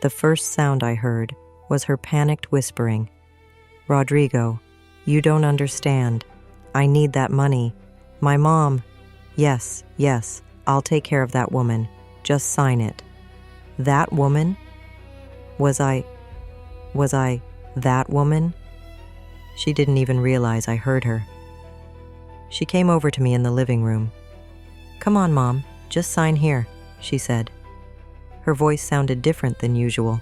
The first sound I heard was her panicked whispering, "Rodrigo, you don't understand. I need that money. My mom." Yes, I'll take care of that woman. Just sign it." That woman? Was I that woman? She didn't even realize I heard her. She came over to me in the living room. "Come on, Mom, just sign here," she said. Her voice sounded different than usual,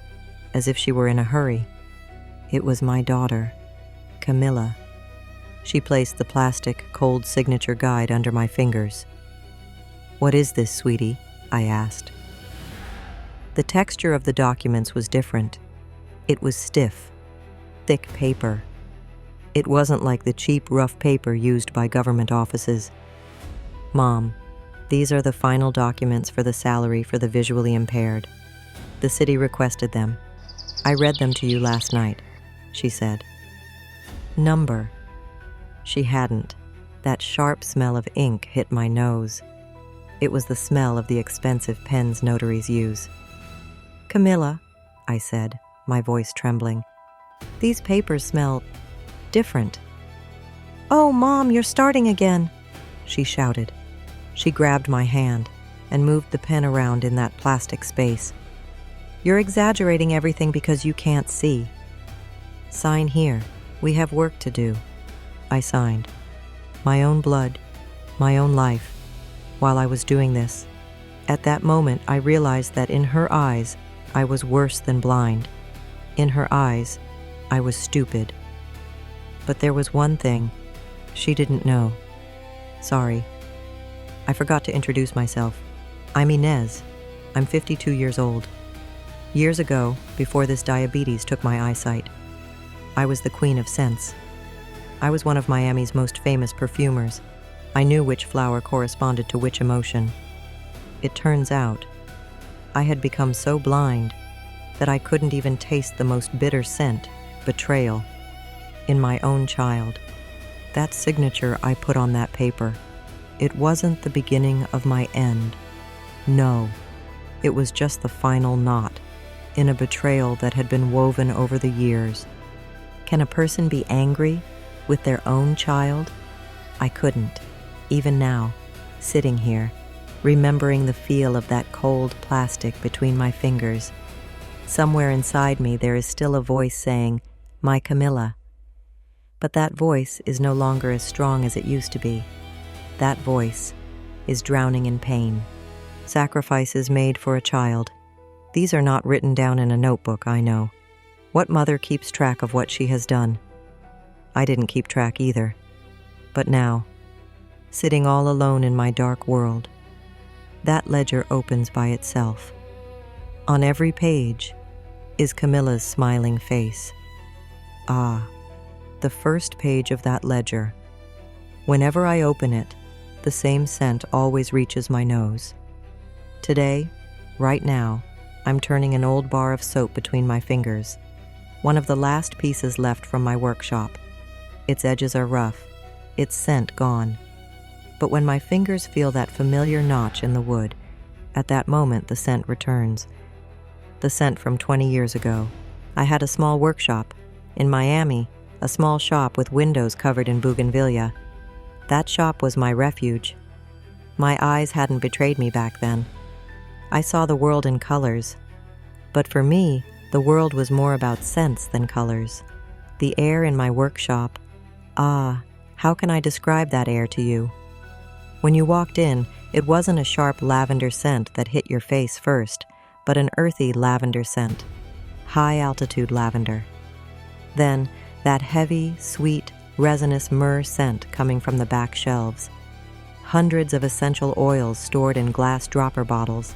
as if she were in a hurry. It was my daughter, Camilla. She placed the plastic, cold signature guide under my fingers. "What is this, sweetie?" I asked. The texture of the documents was different. It was stiff, thick paper. It wasn't like the cheap, rough paper used by government offices. "Mom, these are the final documents for the salary for the visually impaired. The city requested them. I read them to you last night," she said. Number. She hadn't. That sharp smell of ink hit my nose. It was the smell of the expensive pens notaries use. "Camilla," I said, my voice trembling, "these papers smell different." "Oh, Mom, you're starting again," she shouted. She grabbed my hand and moved the pen around in that plastic space. "You're exaggerating everything because you can't see." "Sign here. We have work to do." I signed. My own blood, my own life. While I was doing this, at that moment I realized that in her eyes, I was worse than blind. In her eyes, I was stupid. But there was one thing she didn't know. Sorry. I forgot to introduce myself. I'm Inez. I'm 52 years old. Years ago, before this diabetes took my eyesight, I was the queen of scents. I was one of Miami's most famous perfumers. I knew which flower corresponded to which emotion. It turns out, I had become so blind that I couldn't even taste the most bitter scent, betrayal, in my own child. That signature I put on that paper, it wasn't the beginning of my end. No, it was just the final knot in a betrayal that had been woven over the years. Can a person be angry with their own child? I couldn't, even now, sitting here, remembering the feel of that cold plastic between my fingers. Somewhere inside me there is still a voice saying, "My Camilla." But that voice is no longer as strong as it used to be. That voice is drowning in pain. Sacrifices made for a child. These are not written down in a notebook, I know. What mother keeps track of what she has done? I didn't keep track either. But now, sitting all alone in my dark world, that ledger opens by itself. On every page is Camilla's smiling face. Ah, the first page of that ledger. Whenever I open it, the same scent always reaches my nose. Today, right now, I'm turning an old bar of soap between my fingers, one of the last pieces left from my workshop. Its edges are rough, its scent gone. But when my fingers feel that familiar notch in the wood, at that moment the scent returns. The scent from 20 years ago. I had a small workshop. In Miami, a small shop with windows covered in bougainvillea. That shop was my refuge. My eyes hadn't betrayed me back then. I saw the world in colors. But for me, the world was more about scents than colors. The air in my workshop. Ah, how can I describe that air to you? When you walked in, it wasn't a sharp lavender scent that hit your face first, but an earthy lavender scent. High-altitude lavender. Then, that heavy, sweet, resinous myrrh scent coming from the back shelves. Hundreds of essential oils stored in glass dropper bottles.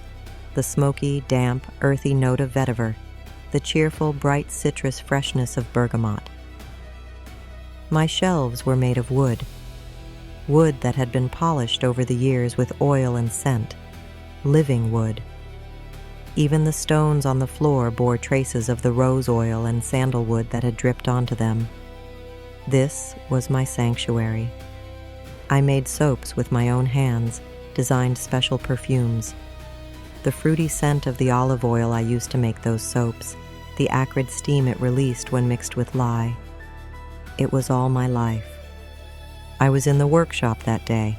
The smoky, damp, earthy note of vetiver. The cheerful, bright citrus freshness of bergamot. My shelves were made of wood. Wood that had been polished over the years with oil and scent. Living wood. Even the stones on the floor bore traces of the rose oil and sandalwood that had dripped onto them. This was my sanctuary. I made soaps with my own hands, designed special perfumes. the fruity scent of the olive oil I used to make those soaps, the acrid steam it released when mixed with lye. It was all my life. I was in the workshop that day.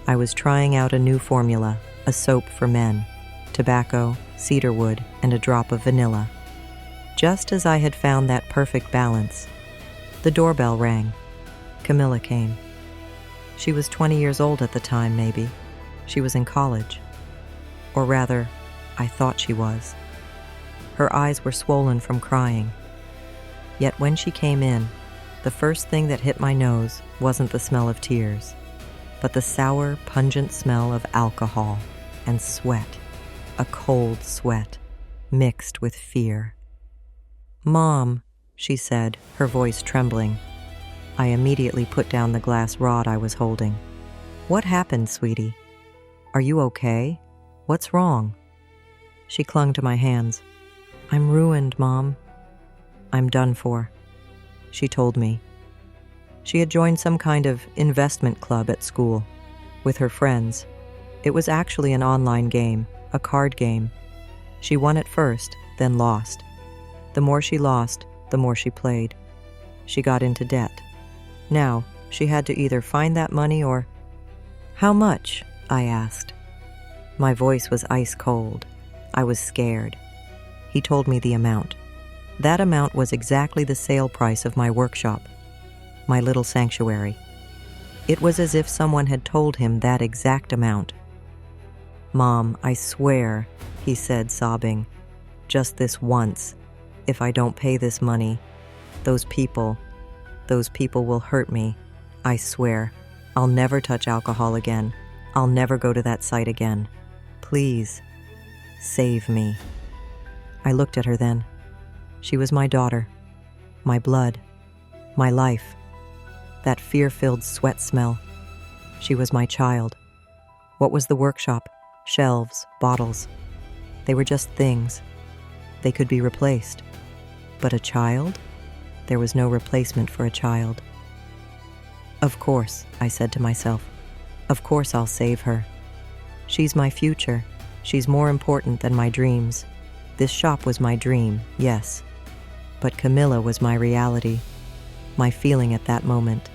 I was trying out a new formula, a soap for men, tobacco, cedarwood, and a drop of vanilla. Just as I had found that perfect balance, the doorbell rang. Camilla came. She was 20 years old at the time, maybe. She was in college. Or rather, I thought she was. Her eyes were swollen from crying. Yet when she came in, the first thing that hit my nose wasn't the smell of tears, but the sour, pungent smell of alcohol and sweat, a cold sweat, mixed with fear. "Mom," she said, her voice trembling. I immediately put down the glass rod I was holding. "What happened, sweetie? Are you okay? What's wrong?" She clung to my hands. "I'm ruined, Mom. I'm done for," she told me. She had joined some kind of investment club at school with her friends. It was actually an online game, a card game. She won at first, then lost. The more she lost, the more she played. She got into debt. Now, she had to either find that money or... "How much?" I asked. My voice was ice cold. I was scared. He told me the amount. That amount was exactly the sale price of my workshop, my little sanctuary. It was as if someone had told him that exact amount. "Mom, I swear," he said, sobbing, "just this once. If I don't pay this money, those people will hurt me. I swear. I'll never touch alcohol again. I'll never go to that site again. Please, save me." I looked at her then. She was my daughter, my blood, my life. That fear-filled sweat smell. She was my child. What was the workshop? Shelves, bottles. They were just things. They could be replaced. But a child? There was no replacement for a child. "Of course," I said to myself. "Of course I'll save her. She's my future. She's more important than my dreams. This shop was my dream, yes. But Camilla was my reality. My feeling at that moment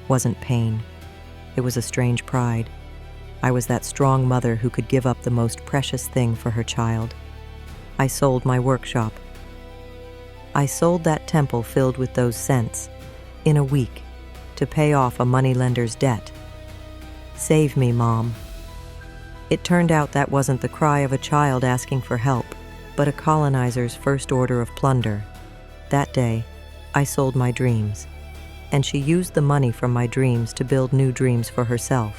wasn't pain. It was a strange pride. I was that strong mother who could give up the most precious thing for her child. I sold my workshop. I sold that temple filled with those scents in a week to pay off a moneylender's debt. Save me, Mom." It turned out that wasn't the cry of a child asking for help, but a colonizer's first order of plunder. That day, I sold my dreams, and she used the money from my dreams to build new dreams for herself.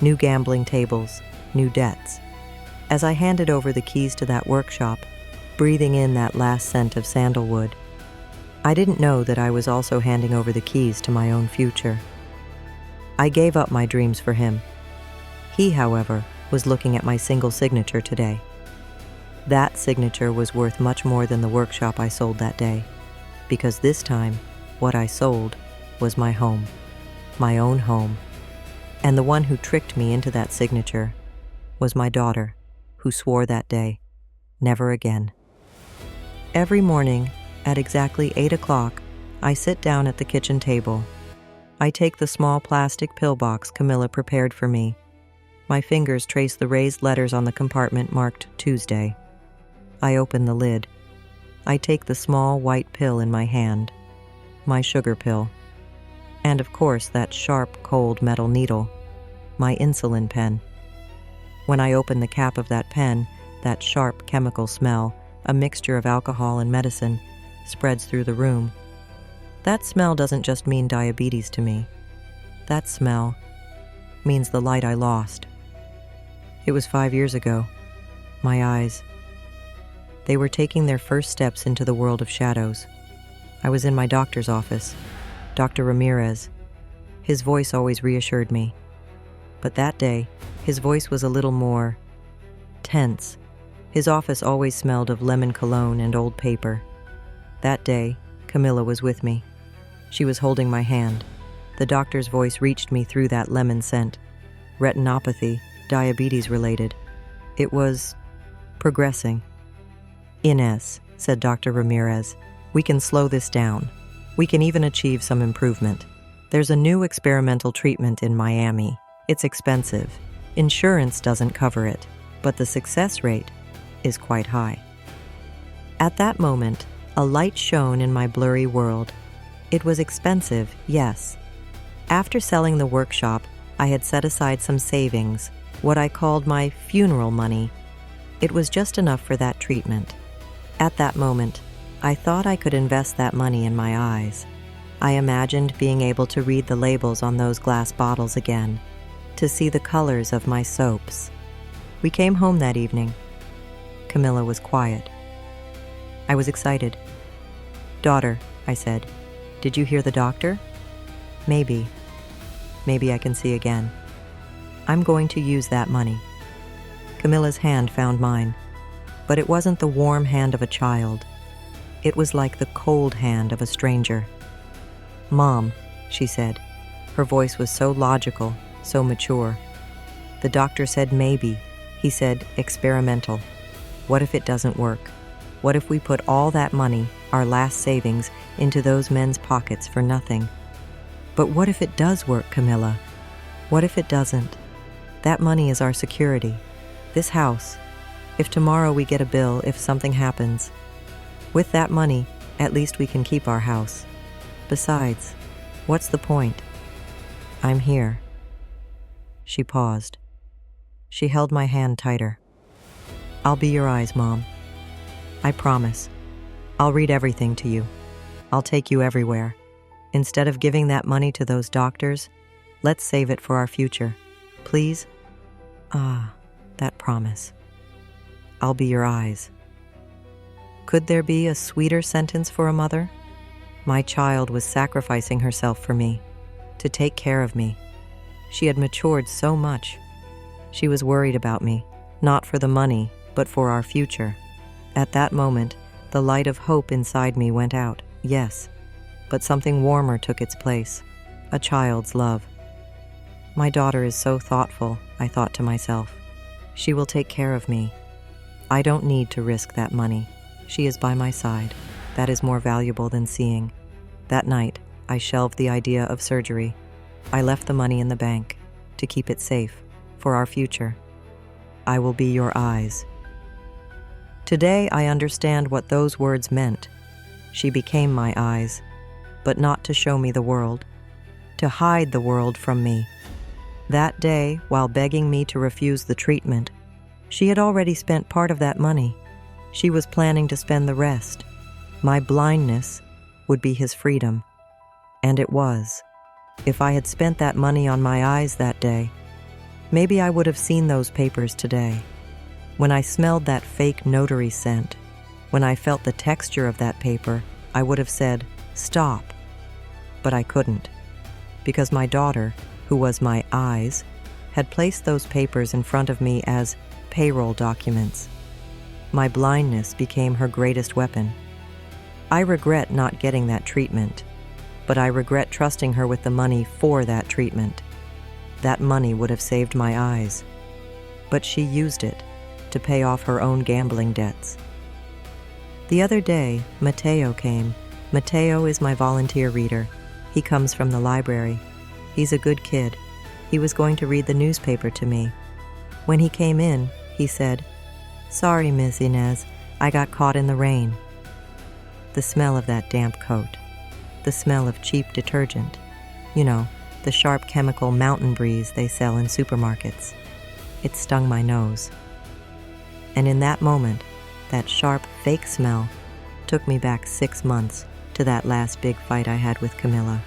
New gambling tables, new debts. As I handed over the keys to that workshop, breathing in that last scent of sandalwood, I didn't know that I was also handing over the keys to my own future. I gave up my dreams for him. He, however, was looking at my single signature today. That signature was worth much more than the workshop I sold that day, because this time, what I sold was my home, my own home. And the one who tricked me into that signature was my daughter, who swore that day, never again. Every morning, at exactly 8 o'clock, I sit down at the kitchen table. I take the small plastic pillbox Camilla prepared for me. My fingers trace the raised letters on the compartment marked Tuesday. I open the lid. I take the small white pill in my hand, my sugar pill. And of course that sharp, cold metal needle, my insulin pen. When I open the cap of that pen, that sharp chemical smell, a mixture of alcohol and medicine, spreads through the room. That smell doesn't just mean diabetes to me. That smell means the light I lost. It was 5 years ago. My eyes. They were taking their first steps into the world of shadows. I was in my doctor's office, Dr. Ramirez. His voice always reassured me. But that day, his voice was a little more tense. His office always smelled of lemon cologne and old paper. That day, Camilla was with me. She was holding my hand. The doctor's voice reached me through that lemon scent. Retinopathy, diabetes related. It was progressing. "Inez," said Dr. Ramirez, "we can slow this down. We can even achieve some improvement. There's a new experimental treatment in Miami. It's expensive. Insurance doesn't cover it, but the success rate is quite high." At that moment, a light shone in my blurry world. It was expensive, yes. After selling the workshop, I had set aside some savings, what I called my funeral money. It was just enough for that treatment. At that moment, I thought I could invest that money in my eyes. I imagined being able to read the labels on those glass bottles again, to see the colors of my soaps. We came home that evening. Camilla was quiet. I was excited. "Daughter," I said, "did you hear the doctor?" "Maybe. Maybe I can see again. I'm going to use that money." Camilla's hand found mine, but it wasn't the warm hand of a child. It was like the cold hand of a stranger. "Mom," she said. Her voice was so logical, so mature. "The doctor said maybe. He said experimental. What if it doesn't work? What if we put all that money, our last savings, into those men's pockets for nothing? But what if it does work, Camilla? What if it doesn't? That money is our security. This house. If tomorrow we get a bill, if something happens. With that money, at least we can keep our house. Besides, what's the point? I'm here." She paused. She held my hand tighter. "I'll be your eyes, Mom. I promise. I'll read everything to you. I'll take you everywhere. Instead of giving that money to those doctors, let's save it for our future. Please?" Ah, that promise. "I'll be your eyes." Could there be a sweeter sentence for a mother? My child was sacrificing herself for me, to take care of me. She had matured so much. She was worried about me, not for the money, but for our future. At that moment, the light of hope inside me went out, yes, but something warmer took its place, a child's love. My daughter is so thoughtful, I thought to myself. She will take care of me. I don't need to risk that money. She is by my side. That is more valuable than seeing. That night, I shelved the idea of surgery. I left the money in the bank to keep it safe for our future. I will be your eyes. Today, I understand what those words meant. She became my eyes, but not to show me the world, to hide the world from me. That day, while begging me to refuse the treatment, she had already spent part of that money. She was planning to spend the rest. My blindness would be his freedom. And it was. If I had spent that money on my eyes that day, maybe I would have seen those papers today. When I smelled that fake notary scent, when I felt the texture of that paper, I would have said, "Stop." But I couldn't, because my daughter, who was my eyes, had placed those papers in front of me as payroll documents. My blindness became her greatest weapon. I regret not getting that treatment, but I regret trusting her with the money for that treatment. That money would have saved my eyes, but she used it to pay off her own gambling debts. The other day, Mateo came. Mateo is my volunteer reader. He comes from the library. He's a good kid. He was going to read the newspaper to me. When he came in, he said, "Sorry, Miss Inez, I got caught in the rain." The smell of that damp coat, the smell of cheap detergent, you know, the sharp chemical mountain breeze they sell in supermarkets. It stung my nose. And in that moment, that sharp, fake smell took me back 6 months to that last big fight I had with Camilla.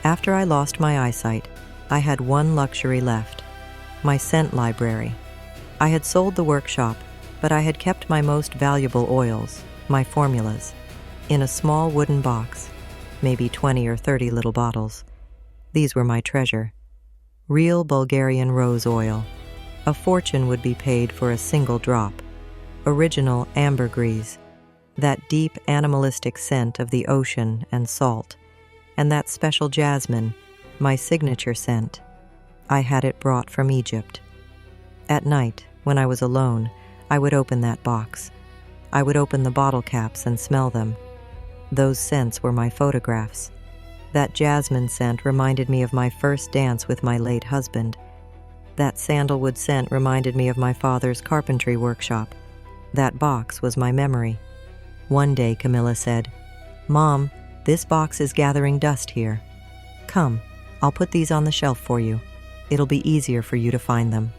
After I lost my eyesight, I had one luxury left, my scent library. I had sold the workshop, but I had kept my most valuable oils, my formulas, in a small wooden box, maybe 20 or 30 little bottles. These were my treasure. Real Bulgarian rose oil. A fortune would be paid for a single drop. Original ambergris, that deep animalistic scent of the ocean and salt, and that special jasmine, my signature scent. I had it brought from Egypt. At night, When I was alone, I would open that box. I would open the bottle caps and smell them. Those scents were my photographs. That jasmine scent reminded me of my first dance with my late husband. That sandalwood scent reminded me of my father's carpentry workshop. That box was my memory. One day, Camilla said, "Mom, this box is gathering dust here. Come, I'll put these on the shelf for you. It'll be easier for you to find them."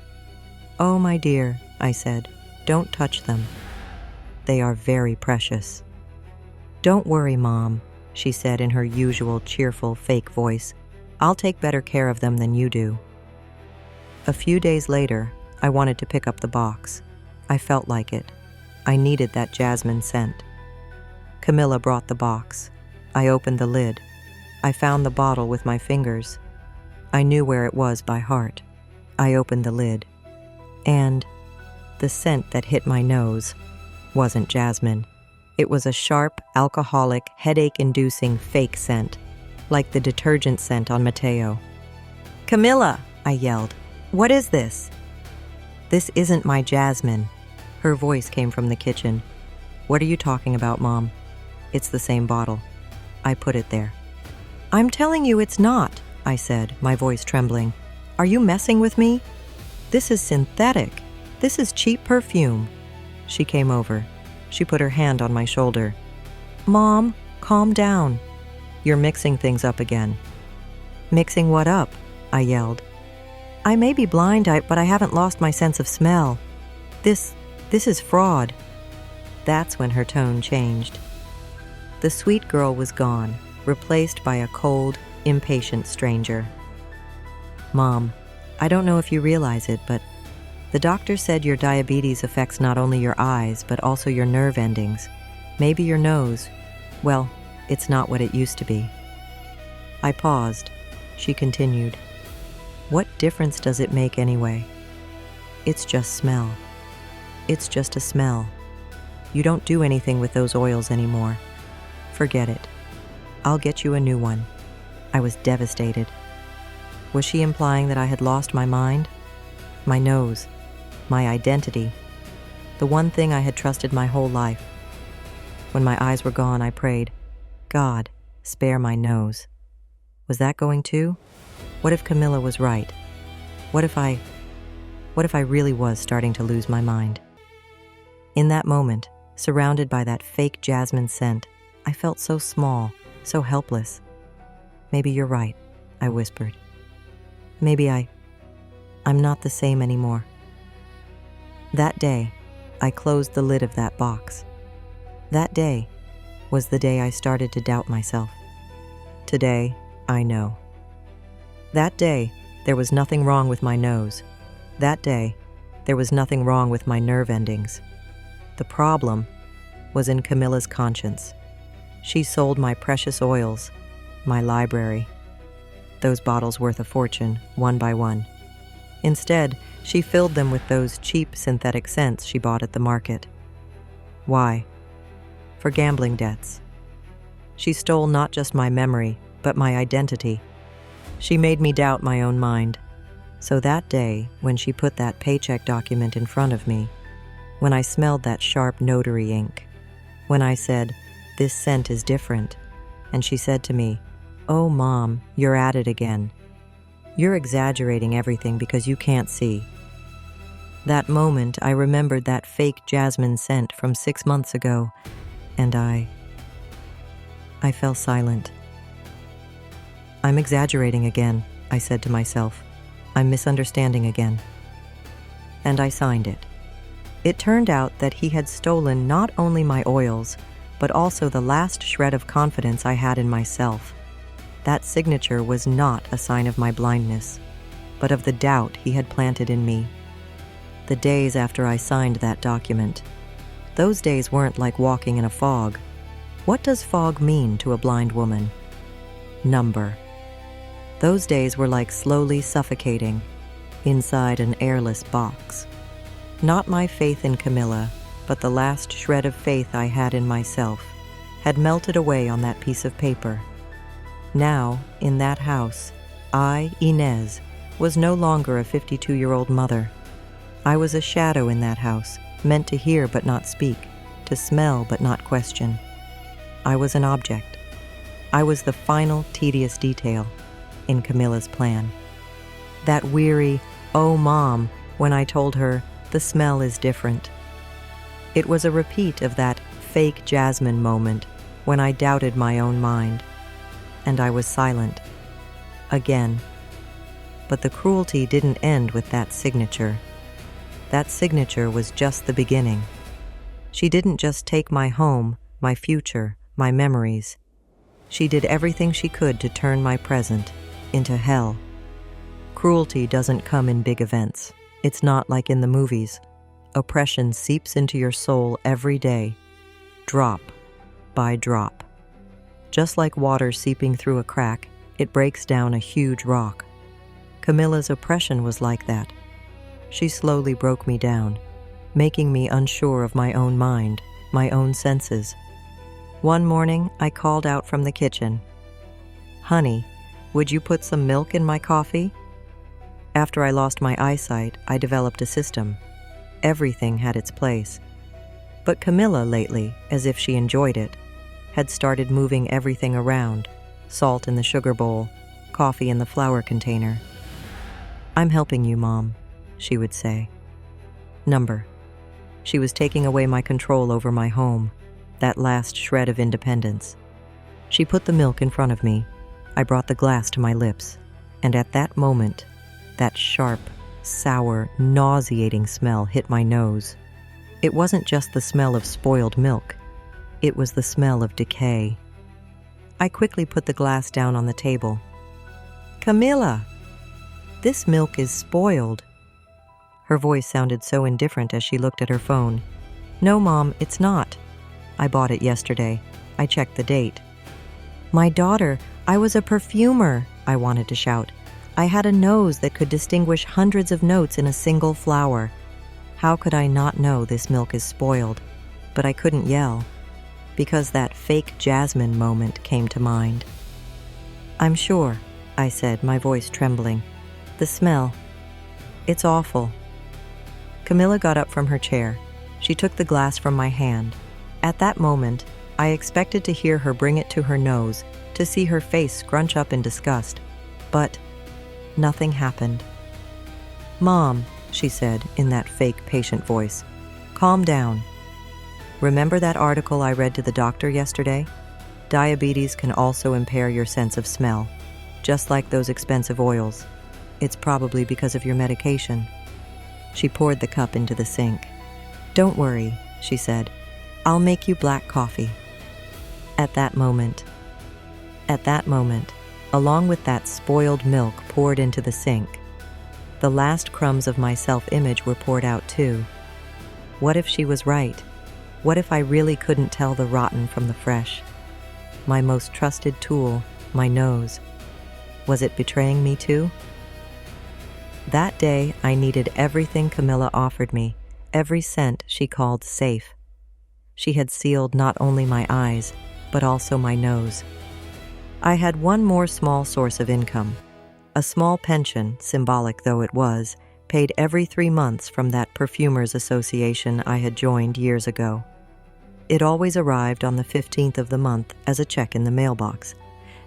"Oh, my dear," I said, "don't touch them. They are very precious." "Don't worry, Mom," she said in her usual cheerful, fake voice. "I'll take better care of them than you do." A few days later, I wanted to pick up the box. I felt like it. I needed that jasmine scent. Camilla brought the box. I opened the lid. I found the bottle with my fingers. I knew where it was by heart. I opened the lid. And the scent that hit my nose wasn't jasmine. It was a sharp, alcoholic, headache-inducing fake scent, like the detergent scent on Mateo. "Camilla!" I yelled. "What is this?" "This isn't my jasmine." Her voice came from the kitchen. "What are you talking about, Mom?" "It's the same bottle." I put it there. "I'm telling you it's not," I said, my voice trembling. "Are you messing with me? This is synthetic. This is cheap perfume." She came over. She put her hand on my shoulder. "Mom, calm down. You're mixing things up again." "Mixing what up?" I yelled. "I may be blind, but I haven't lost my sense of smell. This is fraud." That's when her tone changed. The sweet girl was gone, replaced by a cold, impatient stranger. "Mom, I don't know if you realize it, but the doctor said your diabetes affects not only your eyes, but also your nerve endings. Maybe your nose. Well, it's not what it used to be." I paused. She continued. "What difference does it make anyway? It's just smell. It's just a smell. You don't do anything with those oils anymore. Forget it. I'll get you a new one." I was devastated. Was she implying that I had lost my mind? My nose. My identity. The one thing I had trusted my whole life. When my eyes were gone, I prayed, "God, spare my nose." Was that going too? What if Camilla was right? What if I really was starting to lose my mind? In that moment, surrounded by that fake jasmine scent, I felt so small, so helpless. "Maybe you're right," I whispered. "Maybe I'm not the same anymore." That day, I closed the lid of that box. That day was the day I started to doubt myself. Today, I know. That day, there was nothing wrong with my nose. That day, there was nothing wrong with my nerve endings. The problem was in Camilla's conscience. She sold my precious oils, my library. Those bottles worth a fortune, one by one. Instead, she filled them with those cheap synthetic scents she bought at the market. Why? For gambling debts. She stole not just my memory, but my identity. She made me doubt my own mind. So that day, when she put that paycheck document in front of me, when I smelled that sharp notary ink, when I said, "This scent is different," and she said to me, "Oh, Mom, you're at it again. You're exaggerating everything because you can't see." That moment, I remembered that fake jasmine scent from 6 months ago, and I fell silent. "I'm exaggerating again," I said to myself. "I'm misunderstanding again." And I signed it. It turned out that he had stolen not only my oils, but also the last shred of confidence I had in myself. That signature was not a sign of my blindness, but of the doubt he had planted in me. The days after I signed that document, those days weren't like walking in a fog. What does fog mean to a blind woman? Number. Those days were like slowly suffocating inside an airless box. Not my faith in Camilla, but the last shred of faith I had in myself had melted away on that piece of paper. Now, in that house, I, Inez, was no longer a 52-year-old mother. I was a shadow in that house, meant to hear but not speak, to smell but not question. I was an object. I was the final tedious detail in Camilla's plan. That weary, "Oh, Mom," when I told her the smell is different. It was a repeat of that fake Jasmine moment when I doubted my own mind. And I was silent. Again. But the cruelty didn't end with that signature. That signature was just the beginning. She didn't just take my home, my future, my memories. She did everything she could to turn my present into hell. Cruelty doesn't come in big events. It's not like in the movies. Oppression seeps into your soul every day, drop by drop. Just like water seeping through a crack, it breaks down a huge rock. Camilla's oppression was like that. She slowly broke me down, making me unsure of my own mind, my own senses. One morning, I called out from the kitchen, "Honey, would you put some milk in my coffee?" After I lost my eyesight, I developed a system. Everything had its place. But Camilla lately, as if she enjoyed it, had started moving everything around, salt in the sugar bowl, coffee in the flour container. "I'm helping you, Mom," she would say. Number. She was taking away my control over my home, that last shred of independence. She put the milk in front of me. I brought the glass to my lips, and at that moment, that sharp, sour, nauseating smell hit my nose. It wasn't just the smell of spoiled milk. It was the smell of decay. I quickly put the glass down on the table. "Camilla, this milk is spoiled." Her voice sounded so indifferent as she looked at her phone. "No, Mom, it's not. I bought it yesterday. I checked the date." "My daughter, I was a perfumer," I wanted to shout. I had a nose that could distinguish hundreds of notes in a single flower. How could I not know this milk is spoiled? But I couldn't yell, because that fake Jasmine moment came to mind. "I'm sure," I said, my voice trembling. "The smell. It's awful." Camilla got up from her chair. She took the glass from my hand. At that moment, I expected to hear her bring it to her nose, to see her face scrunch up in disgust. But nothing happened. "Mom," she said in that fake patient voice, "calm down. Remember that article I read to the doctor yesterday? Diabetes can also impair your sense of smell, just like those expensive oils. It's probably because of your medication." She poured the cup into the sink. "Don't worry," she said. "I'll make you black coffee." At that moment, along with that spoiled milk poured into the sink, the last crumbs of my self-image were poured out too. What if she was right? What if I really couldn't tell the rotten from the fresh? My most trusted tool, my nose. Was it betraying me too? That day, I needed everything Camilla offered me, every scent she called safe. She had sealed not only my eyes, but also my nose. I had one more small source of income. A small pension, symbolic though it was, paid every 3 months from that perfumers association I had joined years ago. It always arrived on the 15th of the month as a check in the mailbox,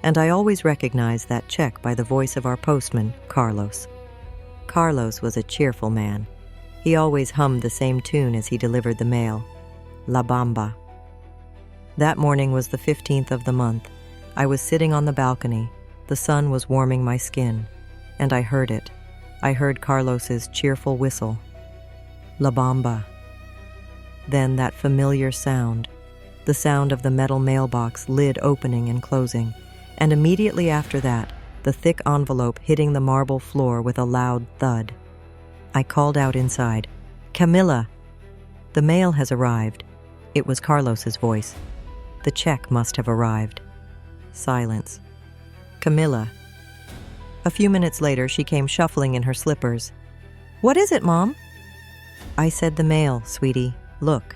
and I always recognized that check by the voice of our postman, Carlos. Carlos was a cheerful man. He always hummed the same tune as he delivered the mail, La Bamba. That morning was the 15th of the month. I was sitting on the balcony. The sun was warming my skin, and I heard it. I heard Carlos's cheerful whistle. La Bamba. Then that familiar sound, the sound of the metal mailbox lid opening and closing, and immediately after that, the thick envelope hitting the marble floor with a loud thud. I called out inside, "Camilla!" "The mail has arrived." It was Carlos's voice. The check must have arrived. Silence. "Camilla." A few minutes later, she came shuffling in her slippers. "What is it, Mom?" "I said the mail, sweetie. Look."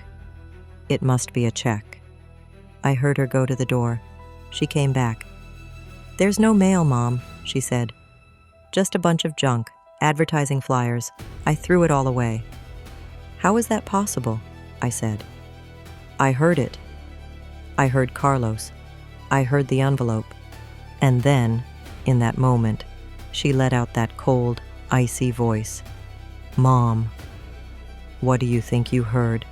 It must be a check. I heard her go to the door. She came back. "There's no mail, Mom," she said. "Just a bunch of junk. advertising flyers. I threw it all away. How is that possible? I said. I heard it. I heard Carlos. I heard the envelope. And then, in that moment, she let out that cold, icy voice. Mom. What do you think you heard?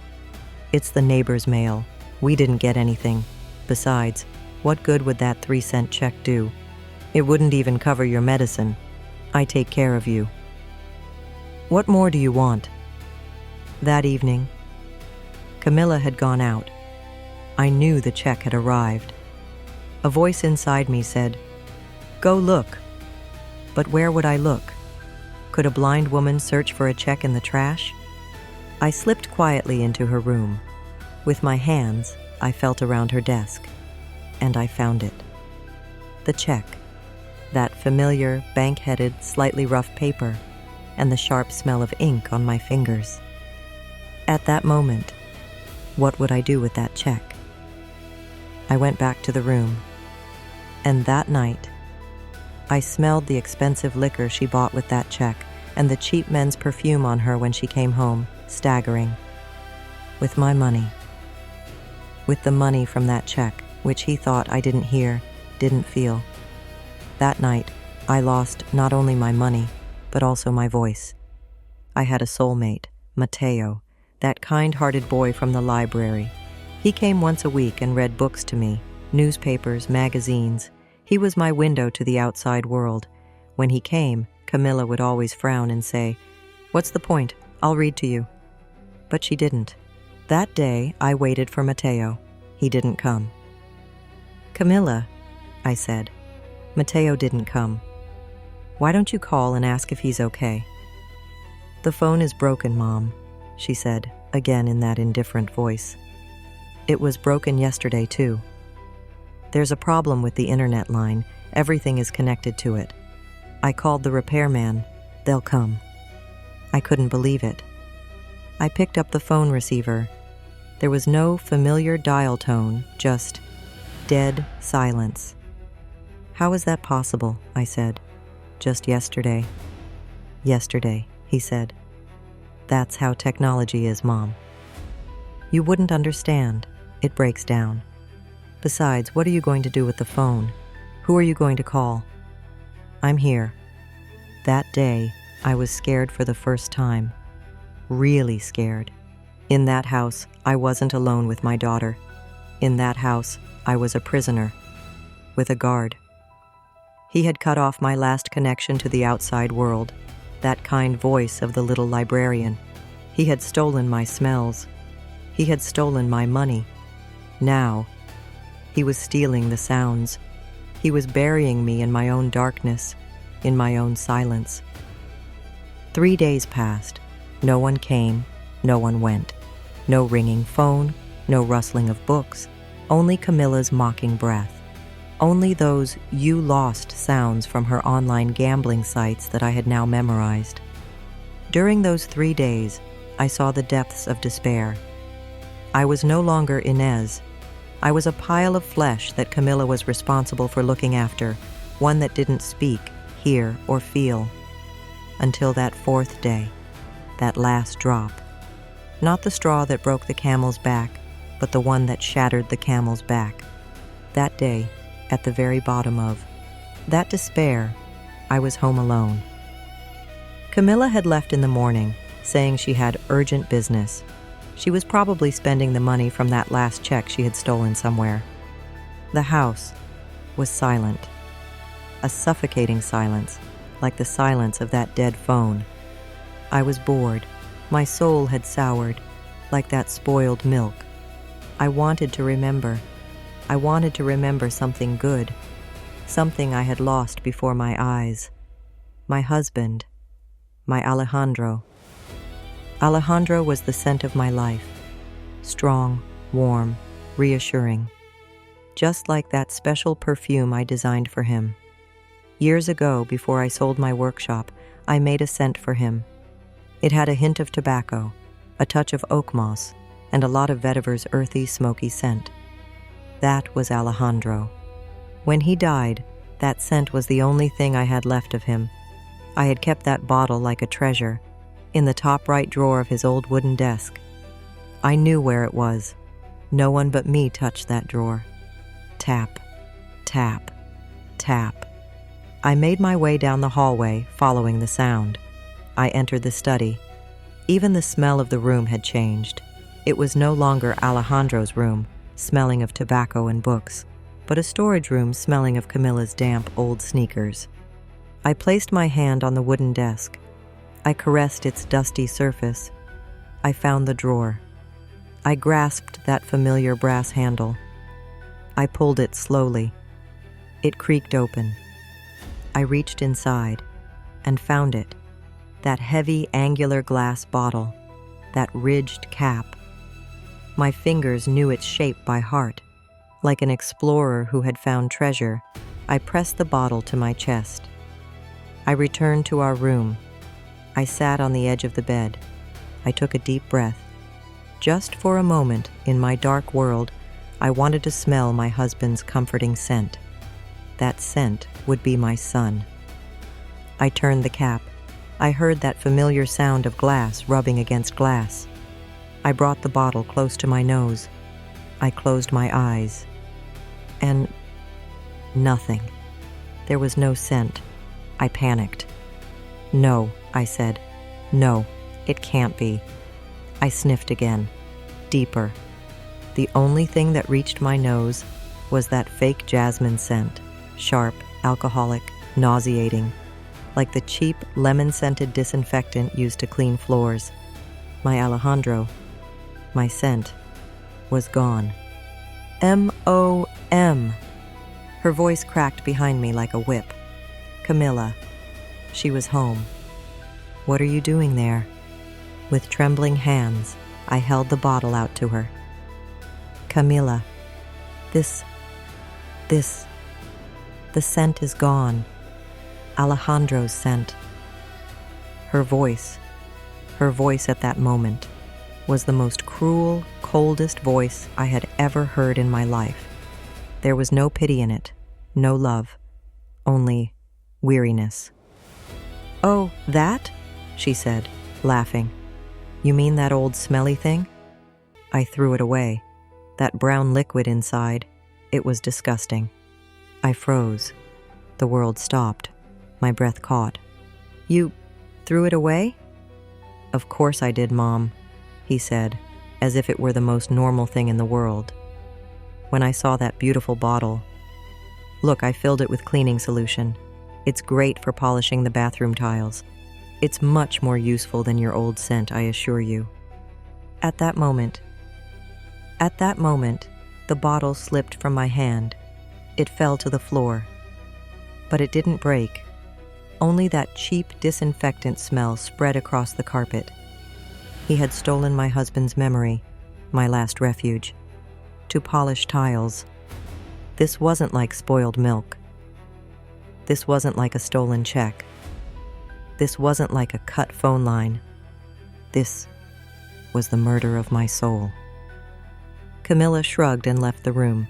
It's the neighbor's mail. We didn't get anything. Besides, what good would that 3-cent check do? It wouldn't even cover your medicine. I take care of you. What more do you want? That evening, Camilla had gone out. I knew the check had arrived. A voice inside me said, "Go look." But where would I look? Could a blind woman search for a check in the trash? I slipped quietly into her room. With my hands, I felt around her desk, and I found it. The check, that familiar, bank-headed, slightly rough paper, and the sharp smell of ink on my fingers. At that moment, what would I do with that check? I went back to the room, and that night, I smelled the expensive liquor she bought with that check and the cheap men's perfume on her when she came home, staggering. With my money. With the money from that check, which he thought I didn't hear, didn't feel. That night, I lost not only my money, but also my voice. I had a soulmate, Mateo, that kind-hearted boy from the library. He came once a week and read books to me, newspapers, magazines. He was my window to the outside world. When he came, Camilla would always frown and say, "What's the point? I'll read to you." But she didn't. That day, I waited for Mateo. He didn't come. "Camilla," I said. Mateo didn't come. "Why don't you call and ask if he's okay?" "The phone is broken, Mom," she said, again in that indifferent voice. "It was broken yesterday, too. There's a problem with the internet line. Everything is connected to it. I called the repairman. They'll come." I couldn't believe it. I picked up the phone receiver. There was no familiar dial tone, just dead silence. "How is that possible?" I said. "Just yesterday." "Yesterday," he said. "That's how technology is, Mom. You wouldn't understand. It breaks down. Besides, what are you going to do with the phone? Who are you going to call?" "I'm here." That day, I was scared for the first time. Really scared. In that house, I wasn't alone with my daughter. In that house, I was a prisoner. With a guard. He had cut off my last connection to the outside world, that kind voice of the little librarian. He had stolen my smells. He had stolen my money. Now, he was stealing the sounds. He was burying me in my own darkness, in my own silence. 3 days passed. No one came, no one went. No ringing phone, no rustling of books, only Camilla's mocking breath. Only those "you lost" sounds from her online gambling sites that I had now memorized. During those 3 days, I saw the depths of despair. I was no longer Inez. I was a pile of flesh that Camilla was responsible for looking after, one that didn't speak, hear, or feel. Until that 4th day, that last drop. Not the straw that broke the camel's back, but the one that shattered the camel's back. That day, at the very bottom of that despair, I was home alone. Camilla had left in the morning, saying she had urgent business. She was probably spending the money from that last check she had stolen somewhere. The house was silent. A suffocating silence, like the silence of that dead phone. I was bored. My soul had soured, like that spoiled milk. I wanted to remember. I wanted to remember something good, something I had lost before my eyes. My husband, my Alejandro. Alejandro was the scent of my life, strong, warm, reassuring, just like that special perfume I designed for him. Years ago, before I sold my workshop, I made a scent for him. It had a hint of tobacco, a touch of oak moss, and a lot of vetiver's earthy, smoky scent. That was Alejandro. When he died, that scent was the only thing I had left of him. I had kept that bottle like a treasure, in the top right drawer of his old wooden desk. I knew where it was. No one but me touched that drawer. Tap, tap, tap. I made my way down the hallway, following the sound. I entered the study. Even the smell of the room had changed. It was no longer Alejandro's room, smelling of tobacco and books, but a storage room smelling of Camilla's damp old sneakers. I placed my hand on the wooden desk. I caressed its dusty surface. I found the drawer. I grasped that familiar brass handle. I pulled it slowly. It creaked open. I reached inside and found it. That heavy, angular glass bottle, that ridged cap. My fingers knew its shape by heart. Like an explorer who had found treasure, I pressed the bottle to my chest. I returned to our room. I sat on the edge of the bed. I took a deep breath. Just for a moment, in my dark world, I wanted to smell my husband's comforting scent. That scent would be my son. I turned the cap. I heard that familiar sound of glass rubbing against glass. I brought the bottle close to my nose. I closed my eyes. And nothing. There was no scent. I panicked. No, I said. No, it can't be. I sniffed again. Deeper. The only thing that reached my nose was that fake jasmine scent. Sharp, alcoholic, nauseating. Like the cheap, lemon-scented disinfectant used to clean floors. My Alejandro, my scent, was gone. M-O-M. Her voice cracked behind me like a whip. Camilla. She was home. What are you doing there? With trembling hands, I held the bottle out to her. Camilla, the scent is gone. Alejandro's scent. Her voice at that moment, was the most cruel, coldest voice I had ever heard in my life. There was no pity in it, no love, only weariness. Oh, that? She said, laughing. You mean that old smelly thing? I threw it away. That brown liquid inside, it was disgusting. I froze. The world stopped. My breath caught. You threw it away? Of course I did, Mom, he said, as if it were the most normal thing in the world. When I saw that beautiful bottle, look, I filled it with cleaning solution. It's great for polishing the bathroom tiles. It's much more useful than your old scent, I assure you. At that moment, the bottle slipped from my hand. It fell to the floor. But it didn't break. Only that cheap disinfectant smell spread across the carpet. He had stolen my husband's memory, my last refuge, to polish tiles. This wasn't like spoiled milk. This wasn't like a stolen check. This wasn't like a cut phone line. This was the murder of my soul. Camilla shrugged and left the room.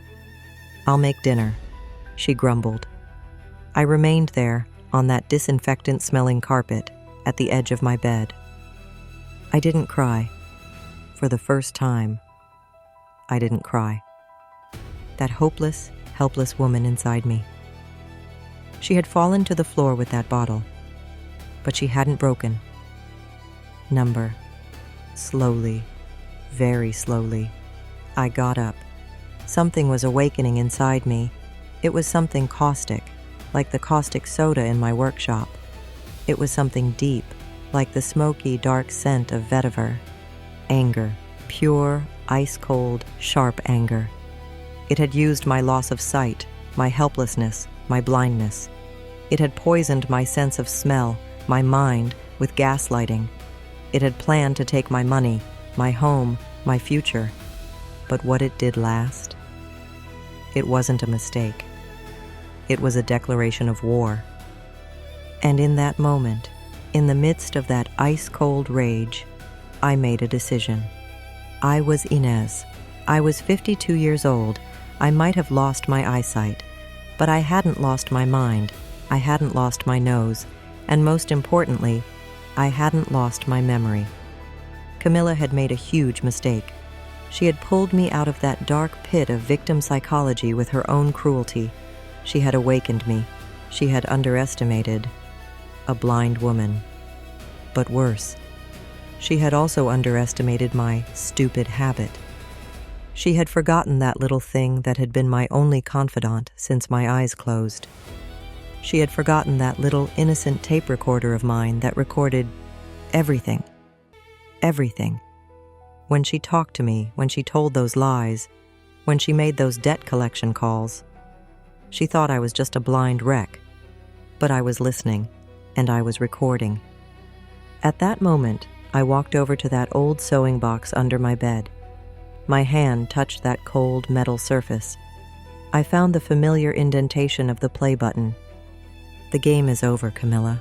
I'll make dinner, she grumbled. I remained there, on that disinfectant-smelling carpet, at the edge of my bed. I didn't cry. For the first time, I didn't cry. That hopeless, helpless woman inside me. She had fallen to the floor with that bottle, but she hadn't broken. Number. Slowly, very slowly, I got up. Something was awakening inside me. It was something caustic, like the caustic soda in my workshop. It was something deep, like the smoky, dark scent of vetiver. Anger, pure, ice-cold, sharp anger. It had used my loss of sight, my helplessness, my blindness. It had poisoned my sense of smell, my mind, with gaslighting. It had planned to take my money, my home, my future. But what it did last? It wasn't a mistake. It was a declaration of war. And in that moment, in the midst of that ice-cold rage, I made a decision. I was Inez. I was 52 years old. I might have lost my eyesight, but I hadn't lost my mind. I hadn't lost my nose, And most importantly, I hadn't lost my memory. Camilla had made a huge mistake. She had pulled me out of that dark pit of victim psychology with her own cruelty. She had awakened me. She had underestimated a blind woman. But worse, she had also underestimated my stupid habit. She had forgotten that little thing that had been my only confidant since my eyes closed. She had forgotten that little innocent tape recorder of mine that recorded everything. Everything. When she talked to me, when she told those lies, when she made those debt collection calls, she thought I was just a blind wreck. But I was listening, and I was recording. At that moment, I walked over to that old sewing box under my bed. My hand touched that cold metal surface. I found the familiar indentation of the play button. The game is over, Camilla.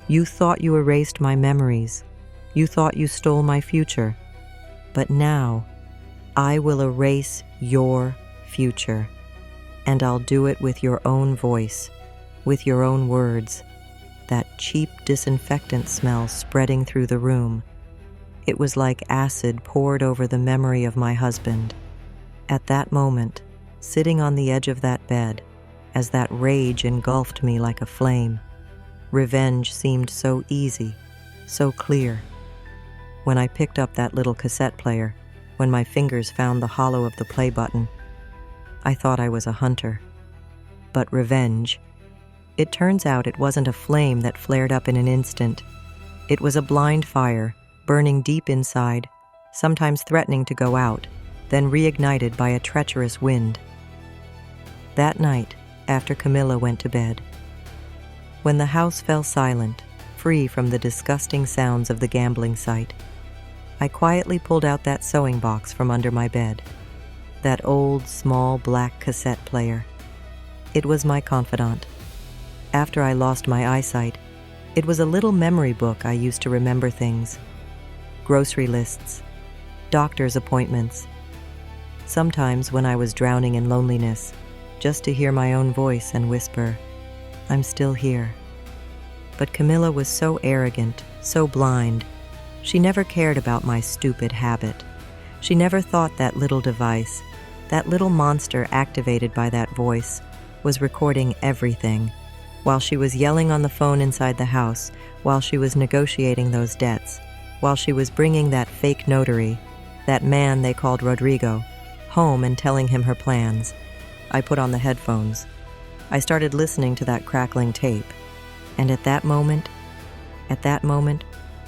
You thought you erased my memories. You thought you stole my future. But now, I will erase your future. And I'll do it with your own voice, with your own words. That cheap disinfectant smell spreading through the room. It was like acid poured over the memory of my husband. At that moment, sitting on the edge of that bed, as that rage engulfed me like a flame, revenge seemed so easy, so clear. When I picked up that little cassette player, when my fingers found the hollow of the play button, I thought I was a hunter. But revenge, it turns out it wasn't a flame that flared up in an instant. It was a blind fire, burning deep inside, sometimes threatening to go out, then reignited by a treacherous wind. That night, after Camilla went to bed, when the house fell silent, free from the disgusting sounds of the gambling site, I quietly pulled out that sewing box from under my bed, that old, small, black cassette player. It was my confidant. After I lost my eyesight, it was a little memory book I used to remember things. Grocery lists, doctor's appointments. Sometimes when I was drowning in loneliness, just to hear my own voice and whisper, "I'm still here." But Camilla was so arrogant, so blind. She never cared about my stupid habit. She never thought that little device, that little monster activated by that voice, was recording everything, while she was yelling on the phone inside the house, while she was negotiating those debts, while she was bringing that fake notary, that man they called Rodrigo, home and telling him her plans. I put on the headphones. I started listening to that crackling tape. And at that moment,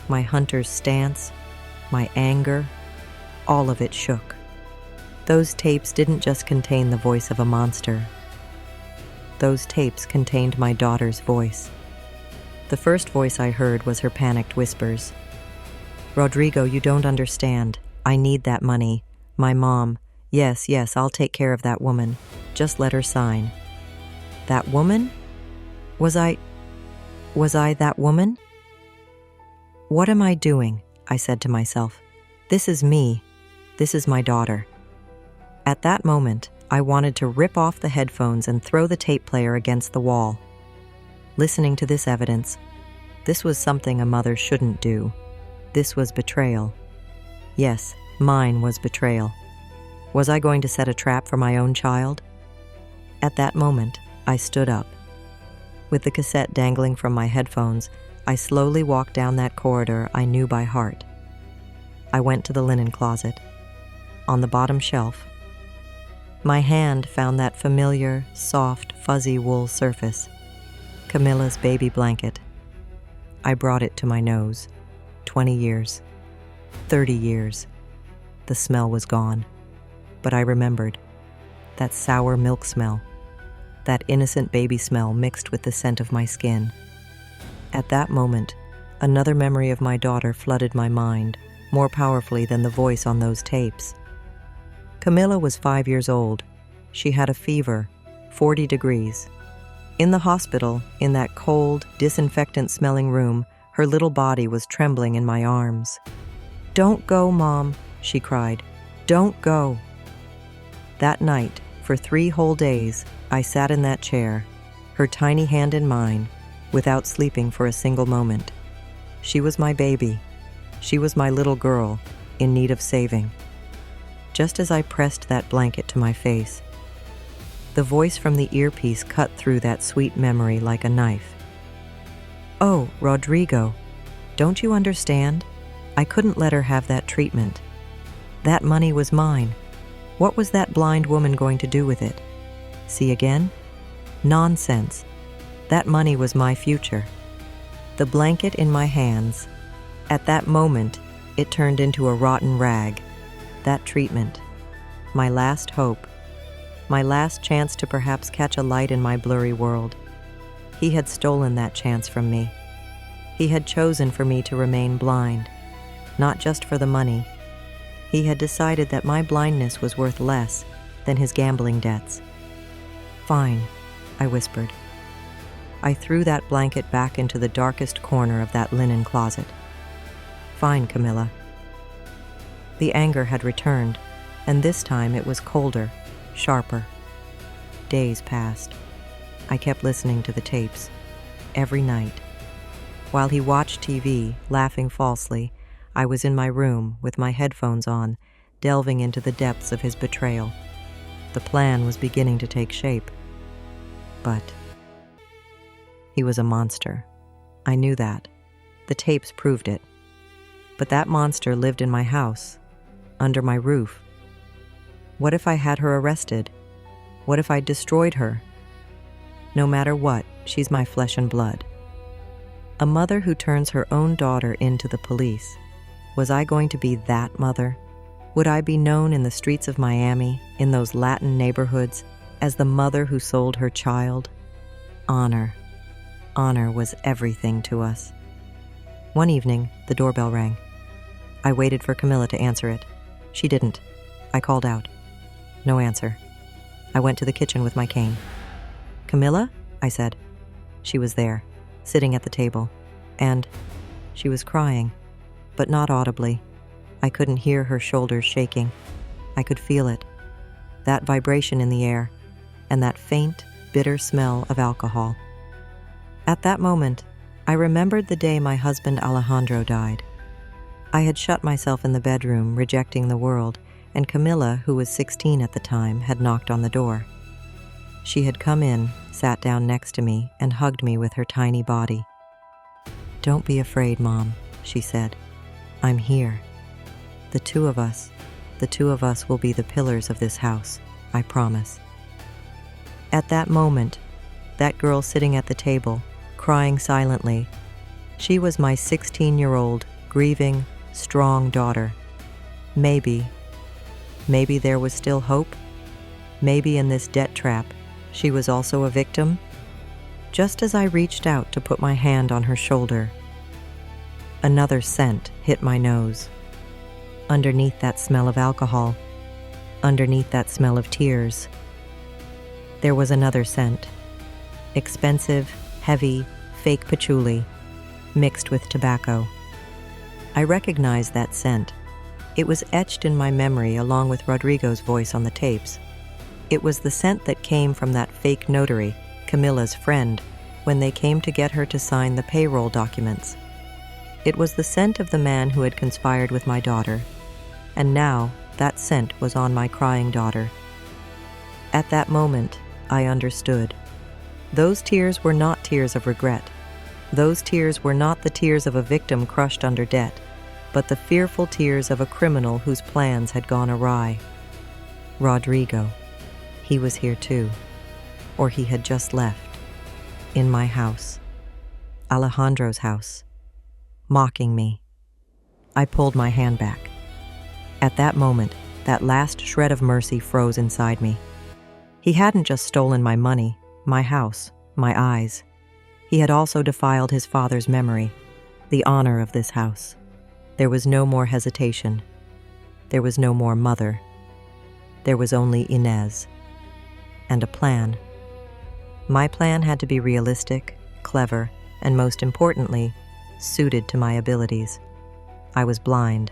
my hunter's stance, my anger, all of it shook. Those tapes didn't just contain the voice of a monster. Those tapes contained my daughter's voice. The first voice I heard was her panicked whispers. "Rodrigo, you don't understand. I need that money. My mom. Yes, I'll take care of that woman. Just let her sign." That woman? Was I that woman? What am I doing? I said to myself. This is me. This is my daughter. At that moment, I wanted to rip off the headphones and throw the tape player against the wall. Listening to this evidence, this was something a mother shouldn't do. This was betrayal. Yes, mine was betrayal. Was I going to set a trap for my own child? At that moment, I stood up. With the cassette dangling from my headphones, I slowly walked down that corridor I knew by heart. I went to the linen closet. On the bottom shelf, my hand found that familiar, soft, fuzzy wool surface, Camilla's baby blanket. I brought it to my nose. 20 years. 30 years. The smell was gone. But I remembered. That sour milk smell. That innocent baby smell mixed with the scent of my skin. At that moment, another memory of my daughter flooded my mind, more powerfully than the voice on those tapes. Camilla was 5 years old. She had a fever, 40 degrees. In the hospital, in that cold, disinfectant-smelling room, her little body was trembling in my arms. "Don't go, Mom," she cried. "Don't go." That night, for 3 whole days, I sat in that chair, her tiny hand in mine, without sleeping for a single moment. She was my baby. She was my little girl, in need of saving. Just as I pressed that blanket to my face, the voice from the earpiece cut through that sweet memory like a knife. "Oh, Rodrigo, don't you understand? I couldn't let her have that treatment. That money was mine. What was that blind woman going to do with it? See again? Nonsense. That money was my future." The blanket in my hands. At that moment, it turned into a rotten rag. That treatment. My last hope. My last chance to perhaps catch a light in my blurry world. He had stolen that chance from me. He had chosen for me to remain blind, not just for the money. He had decided that my blindness was worth less than his gambling debts. "Fine," I whispered. I threw that blanket back into the darkest corner of that linen closet. "Fine, Camilla." The anger had returned, and this time it was colder, sharper. Days passed. I kept listening to the tapes, every night. While he watched TV, laughing falsely, I was in my room with my headphones on, delving into the depths of his betrayal. The plan was beginning to take shape. But he was a monster. I knew that. The tapes proved it. But that monster lived in my house, under my roof. What if I had her arrested? What if I destroyed her? No matter what, she's my flesh and blood. A mother who turns her own daughter into the police. Was I going to be that mother? Would I be known in the streets of Miami, in those Latin neighborhoods, as the mother who sold her child? Honor. Honor was everything to us. One evening, the doorbell rang. I waited for Camilla to answer it. She didn't. I called out. No answer. I went to the kitchen with my cane. "Camilla?" I said. She was there, sitting at the table, and she was crying, but not audibly. I couldn't hear her shoulders shaking. I could feel it, that vibration in the air, and that faint, bitter smell of alcohol. At that moment, I remembered the day my husband Alejandro died. I had shut myself in the bedroom, rejecting the world, and Camilla, who was 16 at the time, had knocked on the door. She had come in, sat down next to me, and hugged me with her tiny body. "Don't be afraid, Mom," she said. "I'm here. The two of us will be the pillars of this house, I promise." At that moment, that girl sitting at the table, crying silently, she was my 16-year-old, grieving, strong daughter. Maybe there was still hope. Maybe in this debt trap, she was also a victim. Just as I reached out to put my hand on her shoulder, another scent hit my nose. Underneath that smell of alcohol, underneath that smell of tears, there was another scent. Expensive, heavy, fake patchouli, mixed with tobacco. I recognized that scent. It was etched in my memory along with Rodrigo's voice on the tapes. It was the scent that came from that fake notary, Camilla's friend, when they came to get her to sign the payroll documents. It was the scent of the man who had conspired with my daughter, and now that scent was on my crying daughter. At that moment, I understood. Those tears were not tears of regret. Those tears were not the tears of a victim crushed under debt, but the fearful tears of a criminal whose plans had gone awry. Rodrigo. He was here too. Or he had just left. In my house. Alejandro's house. Mocking me. I pulled my hand back. At that moment, that last shred of mercy froze inside me. He hadn't just stolen my money, my house, my eyes. He had also defiled his father's memory, the honor of this house. There was no more hesitation. There was no more mother. There was only Inez. And a plan. My plan had to be realistic, clever, and most importantly, suited to my abilities. I was blind.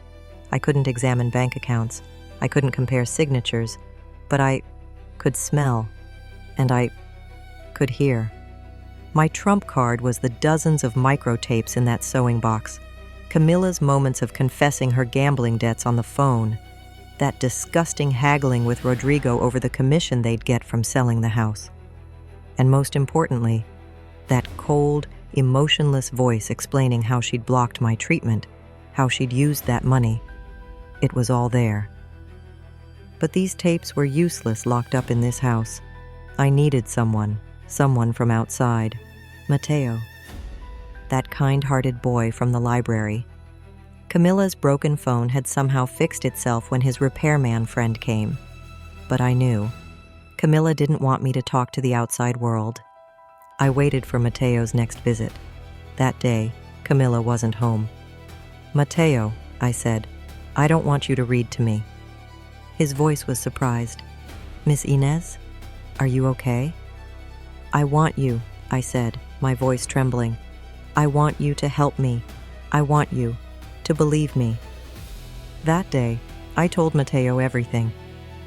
I couldn't examine bank accounts. I couldn't compare signatures, but I could smell, and I could hear. My trump card was the dozens of microtapes in that sewing box, Camilla's moments of confessing her gambling debts on the phone, that disgusting haggling with Rodrigo over the commission they'd get from selling the house. And most importantly, that cold, emotionless voice explaining how she'd blocked my treatment, how she'd used that money. It was all there. But these tapes were useless locked up in this house. I needed someone from outside. Mateo. That kind-hearted boy from the library. Camilla's broken phone had somehow fixed itself when his repairman friend came. But I knew. Camilla didn't want me to talk to the outside world. I waited for Mateo's next visit. That day, Camilla wasn't home. "Mateo," I said, "I don't want you to read to me." His voice was surprised. "Miss Inez, are you okay?" "I want you," I said, my voice trembling. "I want you to help me. I want you to believe me." That day, I told Mateo everything.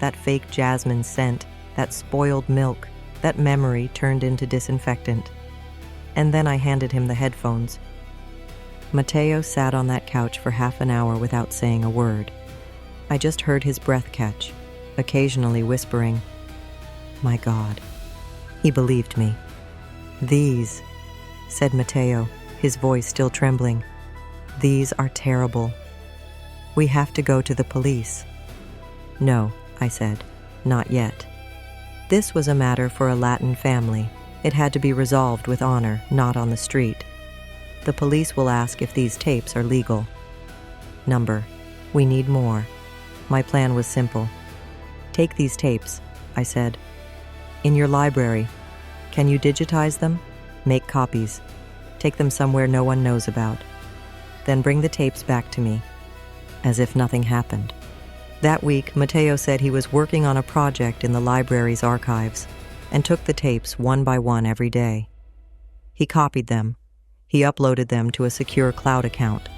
That fake jasmine scent, that spoiled milk, that memory turned into disinfectant. And then I handed him the headphones. Mateo sat on that couch for half an hour without saying a word. I just heard his breath catch, occasionally whispering, "My God." He believed me. "These," said Mateo, his voice still trembling, "these are terrible. We have to go to the police." "No," I said, "not yet. This was a matter for a Latin family. It had to be resolved with honor, not on the street. The police will ask if these tapes are legal. Number, we need more." My plan was simple. "Take these tapes," I said. "In your library. Can you digitize them? Make copies. Take them somewhere no one knows about. Then bring the tapes back to me." As if nothing happened. That week, Mateo said he was working on a project in the library's archives and took the tapes one by one every day. He copied them. He uploaded them to a secure cloud account.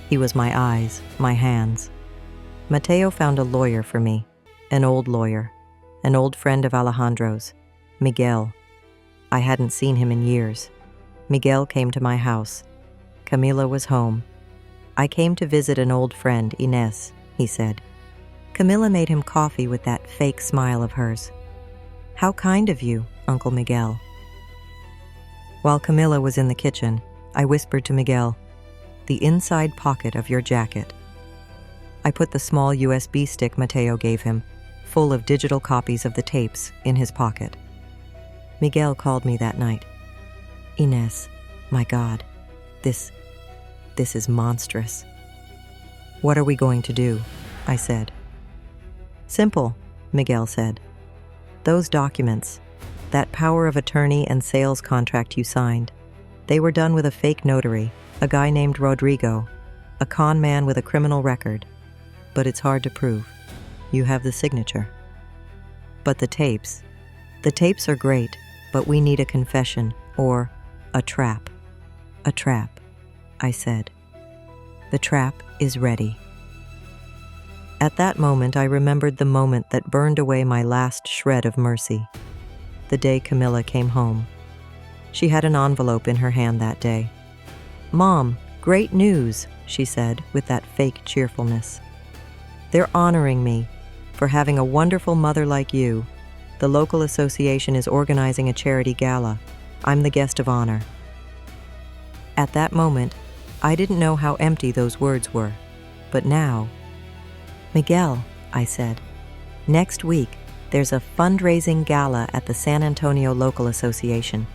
He was my eyes, my hands. Mateo found a lawyer for me, an old lawyer, an old friend of Alejandro's, Miguel. I hadn't seen him in years. Miguel came to my house. Camila was home. "I came to visit an old friend, Inez," he said. Camila made him coffee with that fake smile of hers. "How kind of you, Uncle Miguel." While Camila was in the kitchen, I whispered to Miguel, "The inside pocket of your jacket." I put the small USB stick Mateo gave him, full of digital copies of the tapes, in his pocket. Miguel called me that night. "Inez, my God, this is monstrous." "What are we going to do?" I said. "Simple," Miguel said. "Those documents, that power of attorney and sales contract you signed, they were done with a fake notary, a guy named Rodrigo, a con man with a criminal record. But it's hard to prove. You have the signature. But the tapes are great, but we need a confession, or a trap." "A trap," I said. "The trap is ready." At that moment, I remembered the moment that burned away my last shred of mercy. The day Camilla came home. She had an envelope in her hand that day. "Mom, great news," she said with that fake cheerfulness. "They're honoring me for having a wonderful mother like you. The local association is organizing a charity gala. I'm the guest of honor." At that moment, I didn't know how empty those words were. But now, "Miguel," I said, "next week, there's a fundraising gala at the San Antonio Local Association.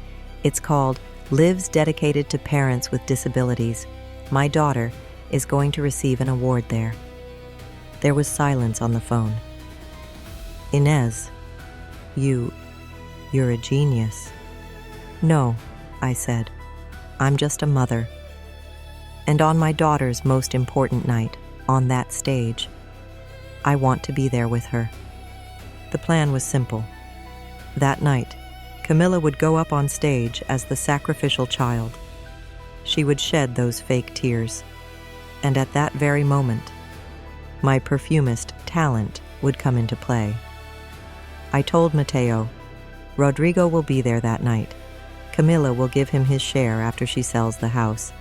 It's called Lives Dedicated to Parents with Disabilities. My daughter is going to receive an award there." There was silence on the phone. "Inez, you're a genius." "No," I said, "I'm just a mother. And on my daughter's most important night, on that stage, I want to be there with her." The plan was simple. That night, Camilla would go up on stage as the sacrificial child. She would shed those fake tears. And at that very moment, my perfumist talent would come into play. I told Mateo, "Rodrigo will be there that night. Camilla will give him his share after she sells the house.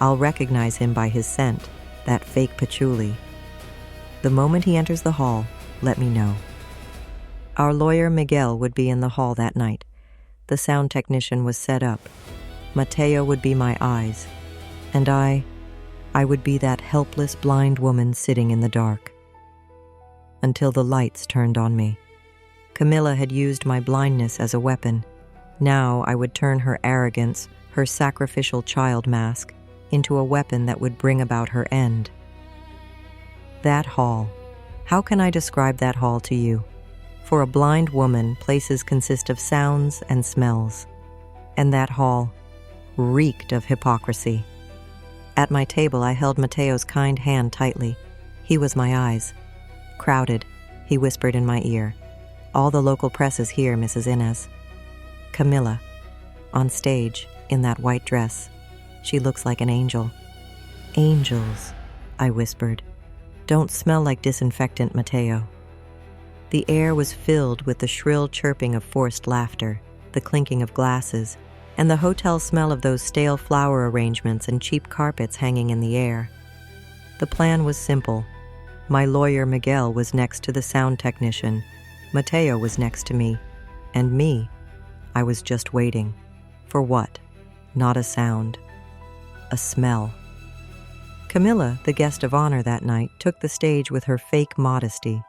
I'll recognize him by his scent, that fake patchouli. The moment he enters the hall, let me know. Our lawyer Miguel would be in the hall that night. The sound technician was set up. Mateo would be my eyes. And I would be that helpless blind woman sitting in the dark. Until the lights turned on me. Camilla had used my blindness as a weapon. Now I would turn her arrogance, her sacrificial child mask, into a weapon that would bring about her end. That hall. How can I describe that hall to you? For a blind woman, places consist of sounds and smells. And that hall reeked of hypocrisy. At my table, I held Mateo's kind hand tightly. He was my eyes. Crowded, he whispered in my ear. All the local press is here, Mrs. Inez. Camilla, on stage, in that white dress. She looks like an angel. Angels, I whispered. Don't smell like disinfectant, Mateo. The air was filled with the shrill chirping of forced laughter, the clinking of glasses, and the hotel smell of those stale flower arrangements and cheap carpets hanging in the air. The plan was simple. My lawyer Miguel was next to the sound technician. Mateo was next to me. And me, I was just waiting. For what? Not a sound. A smell. Camilla, the guest of honor that night, took the stage with her fake modesty.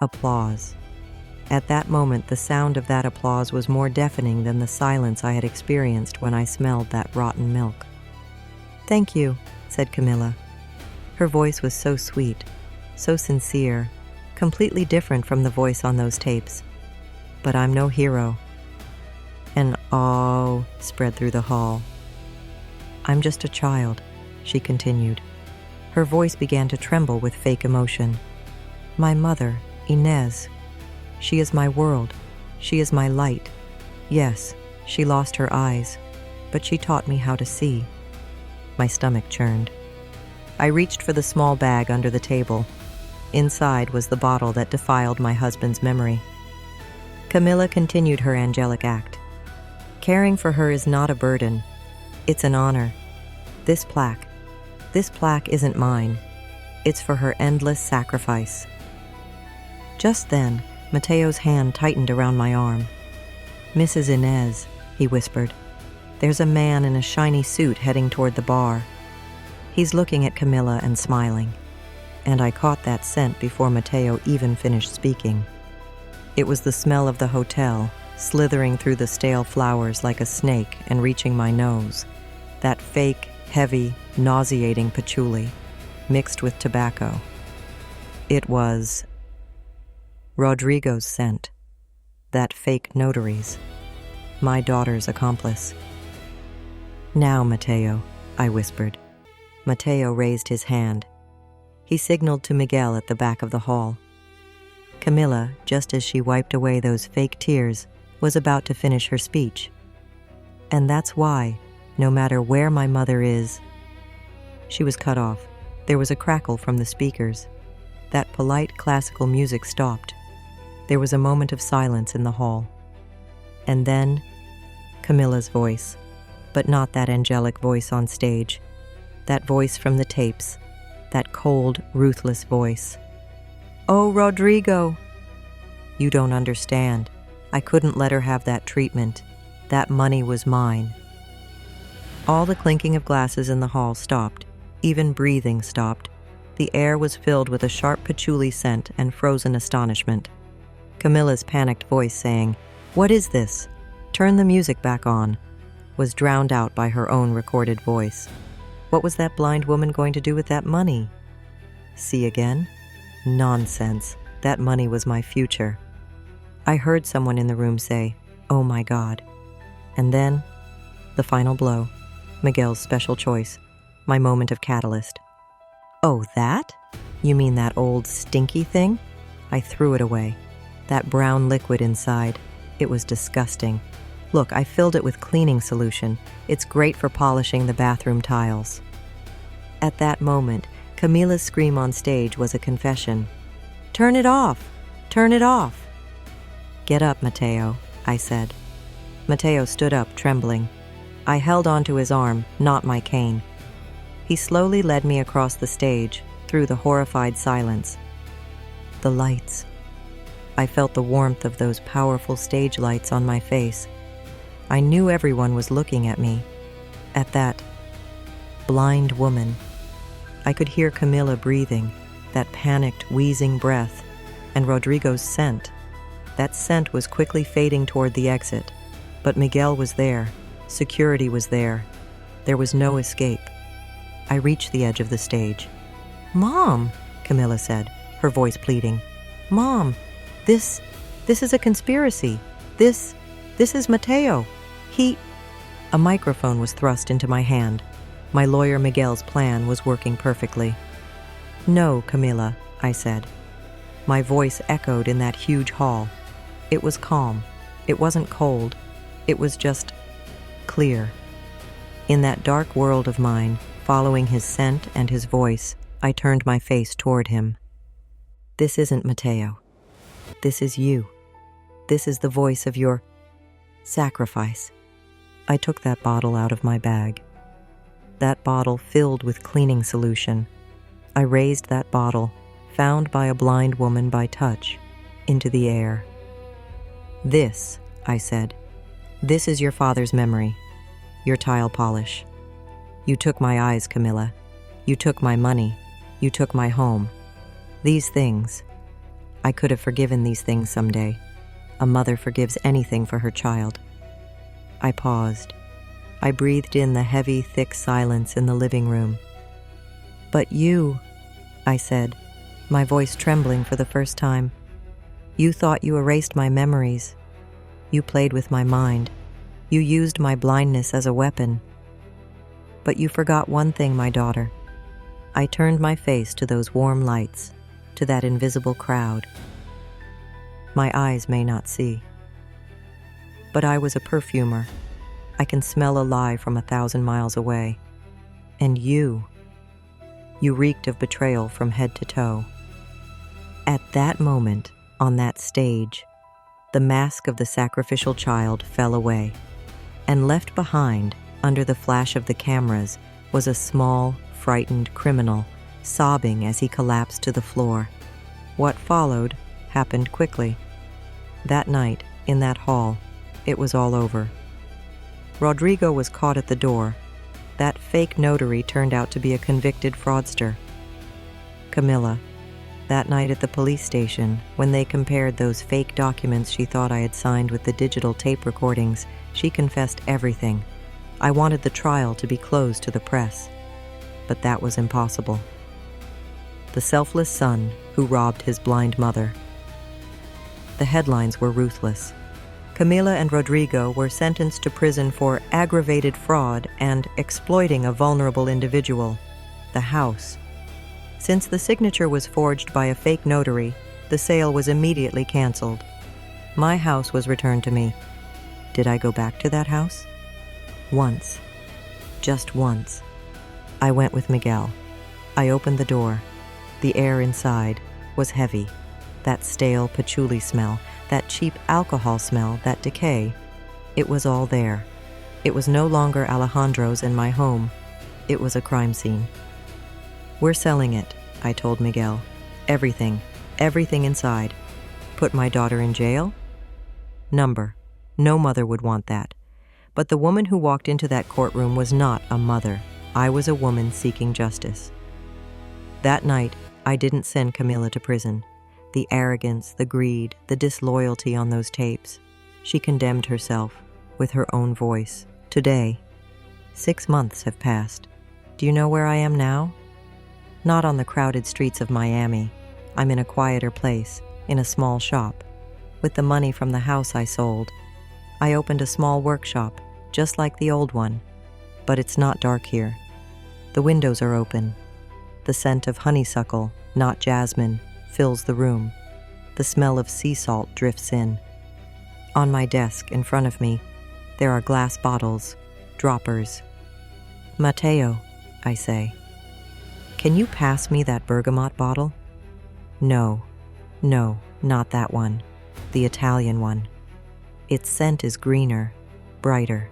Applause. At that moment, the sound of that applause was more deafening than the silence I had experienced when I smelled that rotten milk. "Thank you," said Camilla. Her voice was so sweet, so sincere, completely different from the voice on those tapes. But I'm no hero. An awe spread through the hall. "I'm just a child," she continued. Her voice began to tremble with fake emotion. "My mother, Inez. She is my world. She is my light. Yes, she lost her eyes, but she taught me how to see." My stomach churned. I reached for the small bag under the table. Inside was the bottle that defiled my husband's memory. Camilla continued her angelic act. "Caring for her is not a burden. It's an honor. This plaque isn't mine. It's for her endless sacrifice." Just then, Mateo's hand tightened around my arm. "Mrs. Inez," he whispered, "there's a man in a shiny suit heading toward the bar. He's looking at Camilla and smiling." And I caught that scent before Mateo even finished speaking. It was the smell of the hotel, slithering through the stale flowers like a snake and reaching my nose. That fake, heavy, nauseating patchouli, mixed with tobacco. It was Rodrigo's scent, that fake notary's, my daughter's accomplice. "Now, Mateo," I whispered. Mateo raised his hand. He signaled to Miguel at the back of the hall. Camilla, just as she wiped away those fake tears, was about to finish her speech. "And that's why, no matter where my mother is..." She was cut off. There was a crackle from the speakers. That polite classical music stopped. There was a moment of silence in the hall. And then, Camilla's voice, but not that angelic voice on stage. That voice from the tapes, that cold, ruthless voice. "Oh, Rodrigo!" "You don't understand. I couldn't let her have that treatment. That money was mine." All the clinking of glasses in the hall stopped. Even breathing stopped. The air was filled with a sharp patchouli scent and frozen astonishment. Camilla's panicked voice saying, "What is this? Turn the music back on," was drowned out by her own recorded voice. What was that blind woman going to do with that money? See again? Nonsense. That money was my future. I heard someone in the room say, "Oh my God." And then, the final blow. Miguel's special choice. My moment of catalyst. "Oh, that? You mean that old stinky thing?" I threw it away. That brown liquid inside. It was disgusting. "Look, I filled it with cleaning solution. It's great for polishing the bathroom tiles." At that moment, Camilla's scream on stage was a confession. "Turn it off! Turn it off!" "Get up, Mateo," I said. Matteo stood up, trembling. I held onto his arm, not my cane. He slowly led me across the stage, through the horrified silence. The lights. I felt the warmth of those powerful stage lights on my face. I knew everyone was looking at me. At that blind woman. I could hear Camilla breathing, that panicked, wheezing breath, and Rodrigo's scent. That scent was quickly fading toward the exit. But Miguel was there. Security was there. There was no escape. I reached the edge of the stage. "Mom," Camilla said, her voice pleading. "Mom, this is a conspiracy. This is Matteo. A microphone was thrust into my hand. My lawyer Miguel's plan was working perfectly. "No, Camilla," I said. My voice echoed in that huge hall. It was calm. It wasn't cold. It was just clear. In that dark world of mine, following his scent and his voice, I turned my face toward him. "This isn't Matteo. This is you. This is the voice of your sacrifice." I took that bottle out of my bag. That bottle filled with cleaning solution. I raised that bottle, found by a blind woman by touch, into the air. "This," I said, "this is your father's memory, your tile polish. You took my eyes, Camilla. You took my money. You took my home. These things. I could have forgiven these things someday. A mother forgives anything for her child." I paused. I breathed in the heavy, thick silence in the living room. "But you," I said, my voice trembling for the first time. "You thought you erased my memories. You played with my mind. You used my blindness as a weapon. But you forgot one thing, my daughter." I turned my face to those warm lights, to that invisible crowd. My eyes may not see. But I was a perfumer. I can smell a lie from 1,000 miles away. And you reeked of betrayal from head to toe. At that moment, on that stage, the mask of the sacrificial child fell away, and left behind, under the flash of the cameras, was a small, frightened criminal, sobbing as he collapsed to the floor. What followed happened quickly. That night, in that hall, it was all over. Rodrigo was caught at the door. That fake notary turned out to be a convicted fraudster. Camilla, that night at the police station, when they compared those fake documents she thought I had signed with the digital tape recordings, she confessed everything. I wanted the trial to be closed to the press, but that was impossible. The selfless son who robbed his blind mother. The headlines were ruthless. Camila and Rodrigo were sentenced to prison for aggravated fraud and exploiting a vulnerable individual, the house. Since the signature was forged by a fake notary, the sale was immediately canceled. My house was returned to me. Did I go back to that house? Once. Just once. I went with Miguel. I opened the door. The air inside was heavy. That stale patchouli smell, that cheap alcohol smell, that decay. It was all there. It was no longer Alejandro's and my home. It was a crime scene. "We're selling it," I told Miguel. "Everything. Everything inside. Put my daughter in jail?" Number. No mother would want that. But the woman who walked into that courtroom was not a mother. I was a woman seeking justice. That night, I didn't send Camila to prison. The arrogance, the greed, the disloyalty on those tapes. She condemned herself, with her own voice. Today, 6 months have passed. Do you know where I am now? Not on the crowded streets of Miami. I'm in a quieter place, in a small shop. With the money from the house I sold, I opened a small workshop, just like the old one. But it's not dark here. The windows are open. The scent of honeysuckle, not jasmine, fills the room. The smell of sea salt drifts in. On my desk, in front of me, there are glass bottles, droppers. "Matteo," I say, "can you pass me that bergamot bottle?" No, not that one. The Italian one. Its scent is greener, brighter.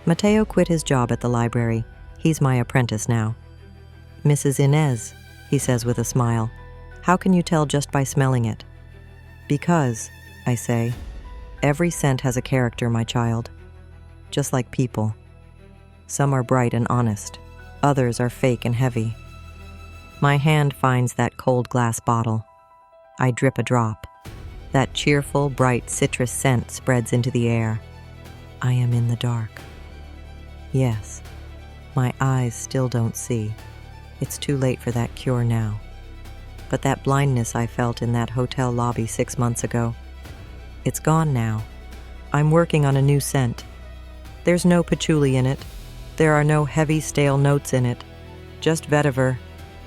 Mateo quit his job at the library. He's my apprentice now. Mrs. Inez, he says with a smile. How can you tell just by smelling it? Because, I say, every scent has a character, my child. Just like people. Some are bright and honest. Others are fake and heavy. My hand finds that cold glass bottle. I drip a drop. That cheerful, bright citrus scent spreads into the air. I am in the dark. Yes, my eyes still don't see. It's too late for that cure now. But that blindness I felt in that hotel lobby 6 months ago, it's gone now. I'm working on a new scent. There's no patchouli in it. There are no heavy, stale notes in it. Just vetiver,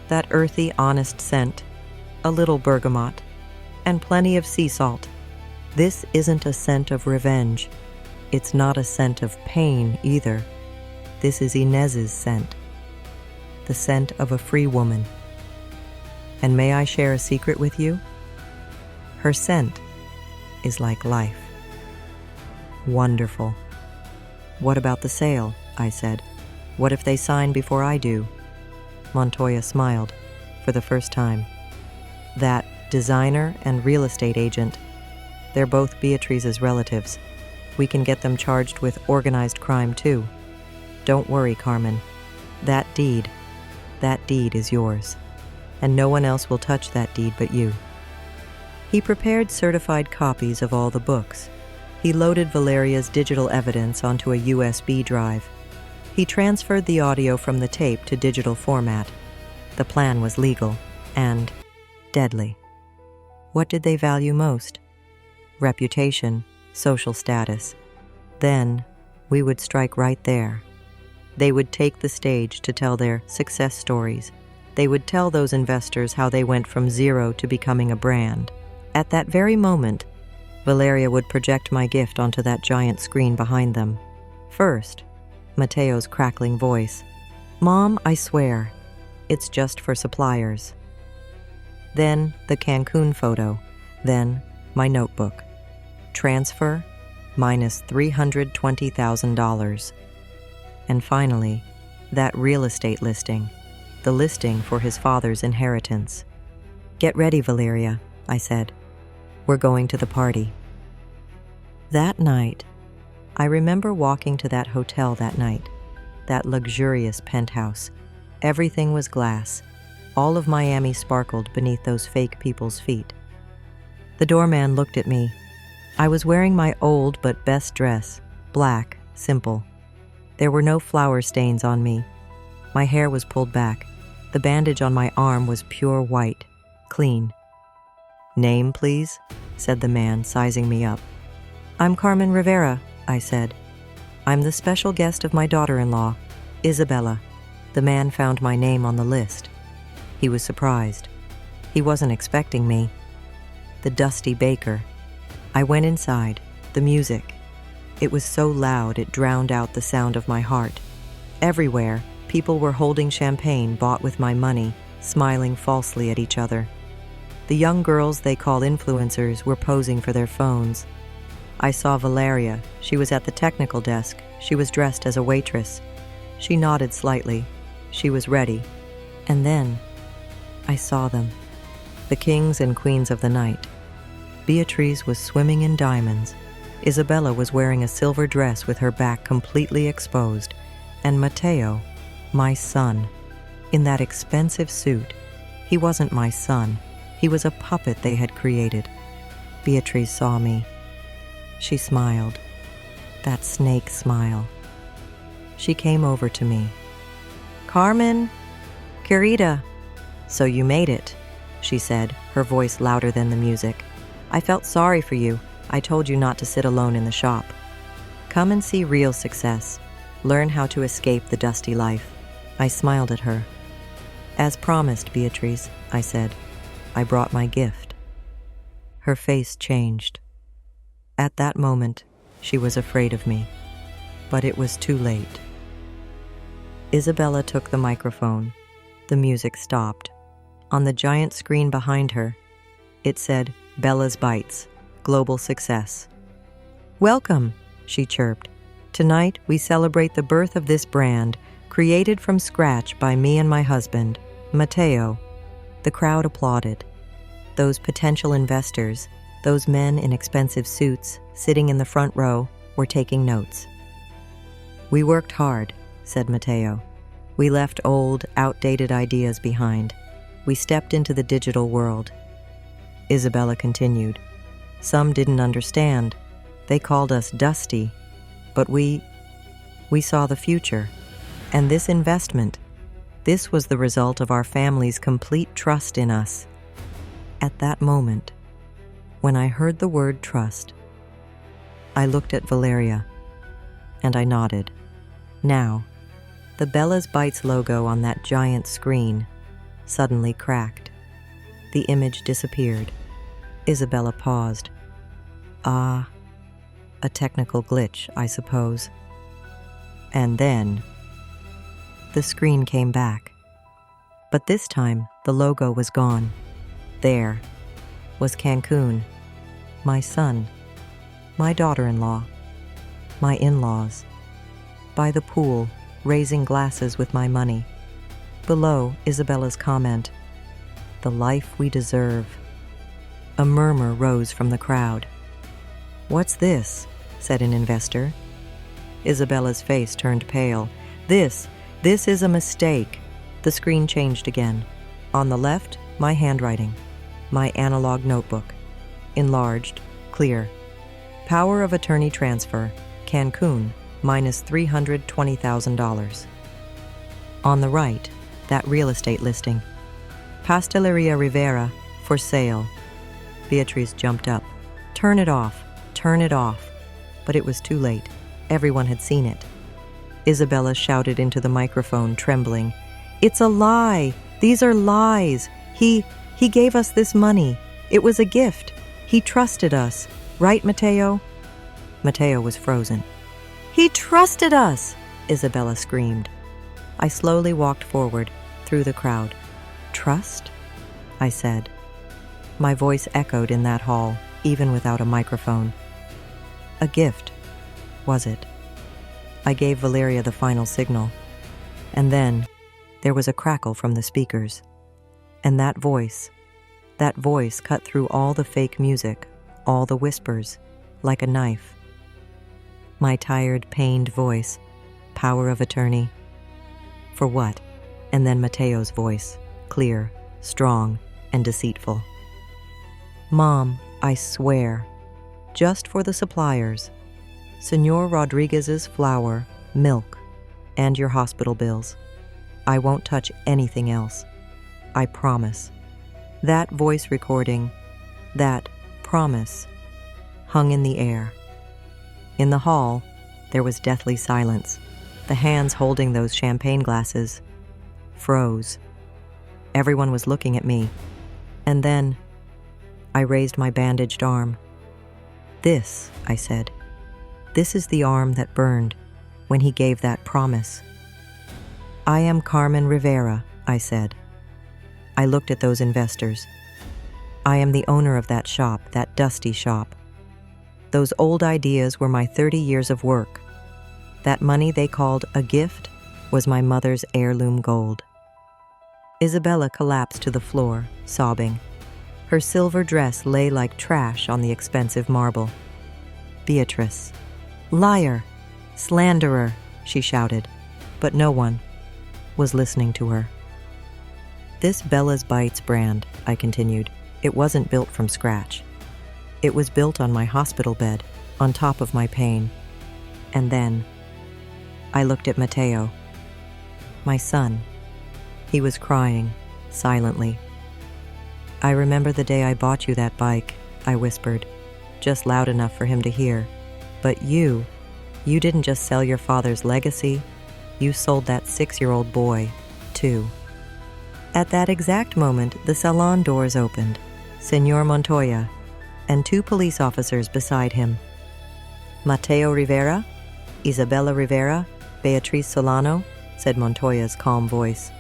that earthy, honest scent. A little bergamot. And plenty of sea salt. This isn't a scent of revenge. It's not a scent of pain either. This is Inez's scent. The scent of a free woman. And may I share a secret with you? Her scent is like life. Wonderful. What about the sale? I said. What if they sign before I do? Montoya smiled, for the first time. That designer and real estate agent, they're both Beatrice's relatives. We can get them charged with organized crime too. Don't worry, Carmen. That deed is yours. And no one else will touch that deed but you. He prepared certified copies of all the books. He loaded Valeria's digital evidence onto a USB drive. He transferred the audio from the tape to digital format. The plan was legal and deadly. What did they value most? Reputation, social status. Then, we would strike right there. They would take the stage to tell their success stories. They would tell those investors how they went from zero to becoming a brand. At that very moment, Valeria would project my gift onto that giant screen behind them. First, Mateo's crackling voice. Mom, I swear, it's just for suppliers. Then the Cancun photo. Then my notebook. Transfer minus $320,000. And finally, that real estate listing. The listing for his father's inheritance. Get ready, Valeria, I said. We're going to the party. That night, I remember walking to that hotel that night, that luxurious penthouse. Everything was glass. All of Miami sparkled beneath those fake people's feet. The doorman looked at me. I was wearing my old but best dress, black, simple. There were no flower stains on me. My hair was pulled back. The bandage on my arm was pure white, clean. Name, please, said the man, sizing me up. I'm Carmen Rivera, I said. I'm the special guest of my daughter-in-law, Isabella. The man found my name on the list. He was surprised. He wasn't expecting me. The dusty baker. I went inside. The music. It was so loud it drowned out the sound of my heart. Everywhere, people were holding champagne bought with my money, smiling falsely at each other. The young girls they call influencers were posing for their phones. I saw Valeria. She was at the technical desk. She was dressed as a waitress. She nodded slightly. She was ready. And then, I saw them. The kings and queens of the night. Beatrice was swimming in diamonds. Isabella was wearing a silver dress with her back completely exposed. And Mateo, my son, in that expensive suit. He wasn't my son. He was a puppet they had created. Beatrice saw me. She smiled. That snake smile. She came over to me. Carmen, querida, so you made it, she said, her voice louder than the music. I felt sorry for you. I told you not to sit alone in the shop. Come and see real success. Learn how to escape the dusty life. I smiled at her. As promised, Beatrice, I said. I brought my gift. Her face changed. At that moment, she was afraid of me. But it was too late. Isabella took the microphone. The music stopped. On the giant screen behind her, it said, Bella's Bites, Global Success. Welcome, she chirped. Tonight, we celebrate the birth of this brand, created from scratch by me and my husband, Matteo." The crowd applauded. Those potential investors, those men in expensive suits sitting in the front row, were taking notes. "We worked hard," said Matteo. "We left old, outdated ideas behind. We stepped into the digital world." Isabella continued. "Some didn't understand. They called us dusty. But we saw the future. And this investment, this was the result of our family's complete trust in us." At that moment, when I heard the word trust, I looked at Valeria, and I nodded. Now, the Bella's Bites logo on that giant screen suddenly cracked. The image disappeared. Isabella paused. "Ah, a technical glitch, I suppose." And then the screen came back. But this time, the logo was gone. There was Cancun, my son, my daughter-in-law, my in-laws, by the pool, raising glasses with my money. Below, Isabella's comment, "The life we deserve." A murmur rose from the crowd. "What's this?" said an investor. Isabella's face turned pale. This is a mistake." The screen changed again. On the left, my handwriting, my analog notebook, enlarged, clear. "Power of attorney transfer, Cancun, minus $320,000. On the right, that real estate listing. "Pasteleria Rivera, for sale." Beatrice jumped up. "Turn it off, turn it off." But it was too late. Everyone had seen it. Isabella shouted into the microphone, trembling. "It's a lie! These are lies! He gave us this money. It was a gift. He trusted us. Right, Matteo?" Matteo was frozen. "He trusted us!" Isabella screamed. I slowly walked forward, through the crowd. "Trust?" I said. My voice echoed in that hall, even without a microphone. "A gift, was it?" I gave Valeria the final signal. And then there was a crackle from the speakers. And that voice cut through all the fake music, all the whispers, like a knife. My tired, pained voice, "Power of attorney." For what? And then Matteo's voice, clear, strong, and deceitful. "Mom, I swear, just for the suppliers, Senor Rodriguez's flour, milk, and your hospital bills. I won't touch anything else. I promise." That voice recording, that promise, hung in the air. In the hall, there was deathly silence. The hands holding those champagne glasses froze. Everyone was looking at me. And then I raised my bandaged arm. "This," I said, "this is the arm that burned when he gave that promise." "I am Carmen Rivera," I said. I looked at those investors. "I am the owner of that shop, that dusty shop. Those old ideas were my 30 years of work. That money they called a gift was my mother's heirloom gold." Isabella collapsed to the floor, sobbing. Her silver dress lay like trash on the expensive marble. "Beatrice, liar, slanderer," she shouted, but no one was listening to her. "This Bella's Bites brand," I continued, "it wasn't built from scratch. It was built on my hospital bed, on top of my pain. And then I looked at Matteo, my son. He was crying, silently. "I remember the day I bought you that bike," I whispered, just loud enough for him to hear. "But you didn't just sell your father's legacy, you sold that 6-year-old boy, too." At that exact moment, the salon doors opened. Senor Montoya and 2 police officers beside him. "Matteo Rivera, Isabella Rivera, Beatriz Solano," said Montoya's calm voice.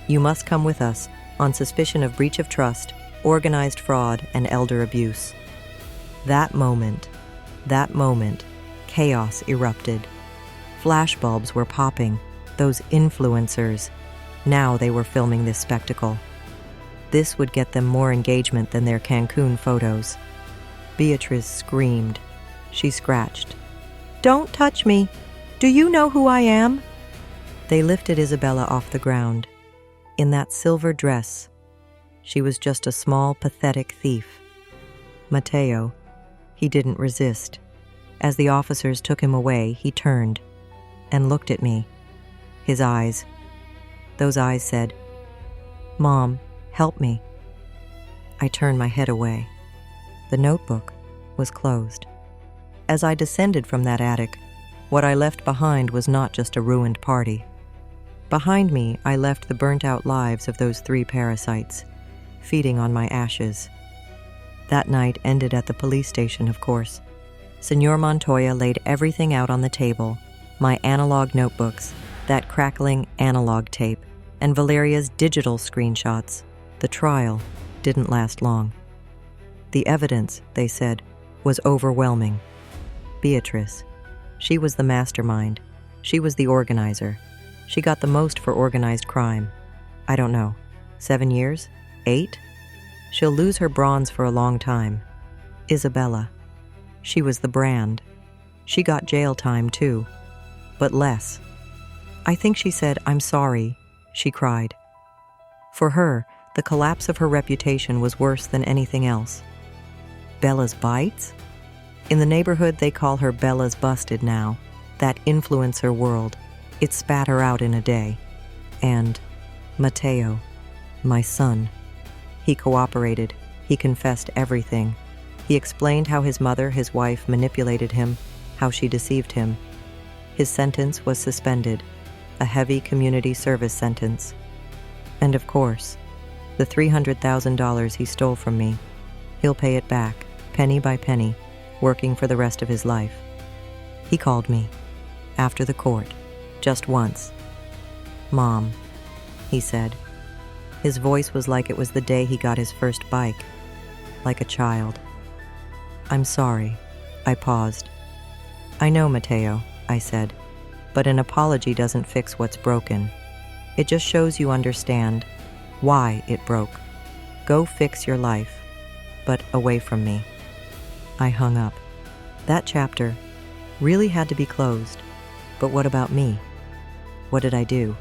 "You must come with us on suspicion of breach of trust, organized fraud, and elder abuse." That moment, chaos erupted. Flashbulbs were popping. Those influencers. Now they were filming this spectacle. This would get them more engagement than their Cancun photos. Beatrice screamed. She scratched. "Don't touch me! Do you know who I am?" They lifted Isabella off the ground. In that silver dress, she was just a small, pathetic thief. Mateo, he didn't resist. As the officers took him away, he turned and looked at me. His eyes, those eyes said, "Mom, help me." I turned my head away. The notebook was closed. As I descended from that attic, what I left behind was not just a ruined party. Behind me, I left the burnt-out lives of those 3 parasites, feeding on my ashes. That night ended at the police station, of course. Senor Montoya laid everything out on the table, my analog notebooks, that crackling analog tape, and Valeria's digital screenshots. The trial didn't last long. The evidence, they said, was overwhelming. Beatrice, she was the mastermind. She was the organizer. She got the most for organized crime. I don't know, 7 years? 8? She'll lose her bronze for a long time. Isabella, she was the brand. She got jail time too, but less. I think she said, "I'm sorry," she cried. For her, the collapse of her reputation was worse than anything else. Bella's bites? In the neighborhood, they call her Bella's busted now. That influencer world. It spat her out in a day. And Mateo, my son. He cooperated. He confessed everything. He explained how his mother, his wife, manipulated him, how she deceived him. His sentence was suspended, a heavy community service sentence. And of course, the $300,000 he stole from me, he'll pay it back, penny by penny, working for the rest of his life. He called me, after the court, just once. "Mom," he said. His voice was like it was the day he got his first bike, like a child. "I'm sorry." I paused. "I know, Mateo," I said, "but an apology doesn't fix what's broken. It just shows you understand why it broke. Go fix your life, but away from me." I hung up. That chapter really had to be closed. But what about me? What did I do?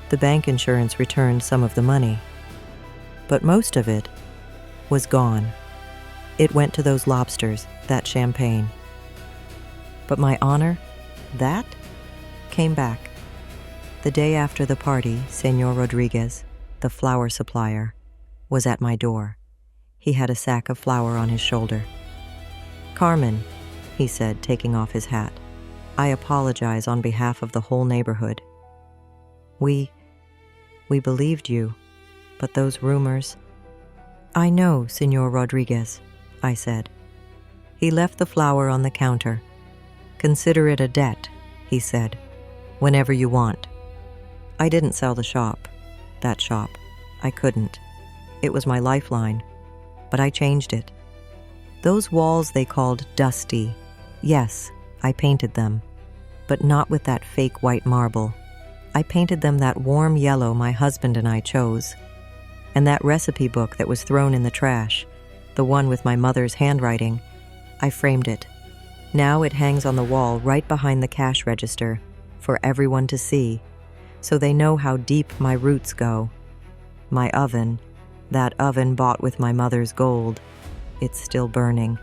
The bank insurance returned some of the money, but most of it was gone. It went to those lobsters, that champagne. But my honor, that came back. The day after the party, Senor Rodriguez, the flower supplier, was at my door. He had a sack of flour on his shoulder. "Carmen," he said, taking off his hat, "I apologize on behalf of the whole neighborhood. We believed you, but those rumors—" "I know, Senor Rodriguez," I said. He left the flour on the counter. "Consider it a debt," he said, "whenever you want." I didn't sell the shop, that shop. I couldn't. It was my lifeline, but I changed it. Those walls they called dusty. Yes, I painted them, but not with that fake white marble. I painted them that warm yellow my husband and I chose. And that recipe book that was thrown in the trash, the one with my mother's handwriting, I framed it. Now it hangs on the wall right behind the cash register for everyone to see, so they know how deep my roots go. My oven, that oven bought with my mother's gold, it's still burning.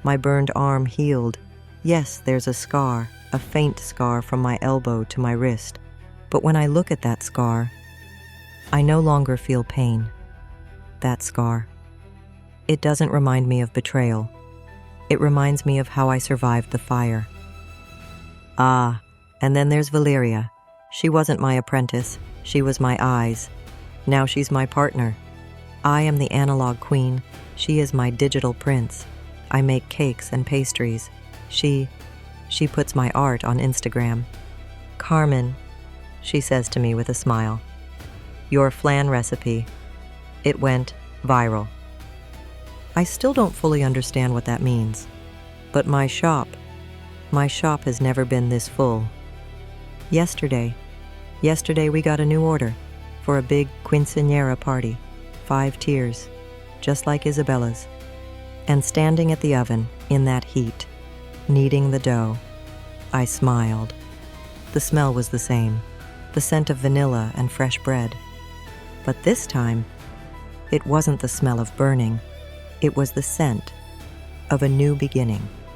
My burned arm healed. Yes, there's a scar, a faint scar from my elbow to my wrist. But when I look at that scar, I no longer feel pain. That scar. It doesn't remind me of betrayal. It reminds me of how I survived the fire. Ah, and then there's Valeria. She wasn't my apprentice. She was my eyes. Now she's my partner. I am the analog queen. She is my digital prince. I make cakes and pastries. She puts my art on Instagram. "Carmen," she says to me with a smile, "your flan recipe, it went viral." I still don't fully understand what that means, but my shop has never been this full. Yesterday we got a new order for a big quinceañera party, 5 tiers, just like Isabella's. And standing at the oven in that heat, kneading the dough, I smiled. The smell was the same, the scent of vanilla and fresh bread. But this time, it wasn't the smell of burning, it was the scent of a new beginning.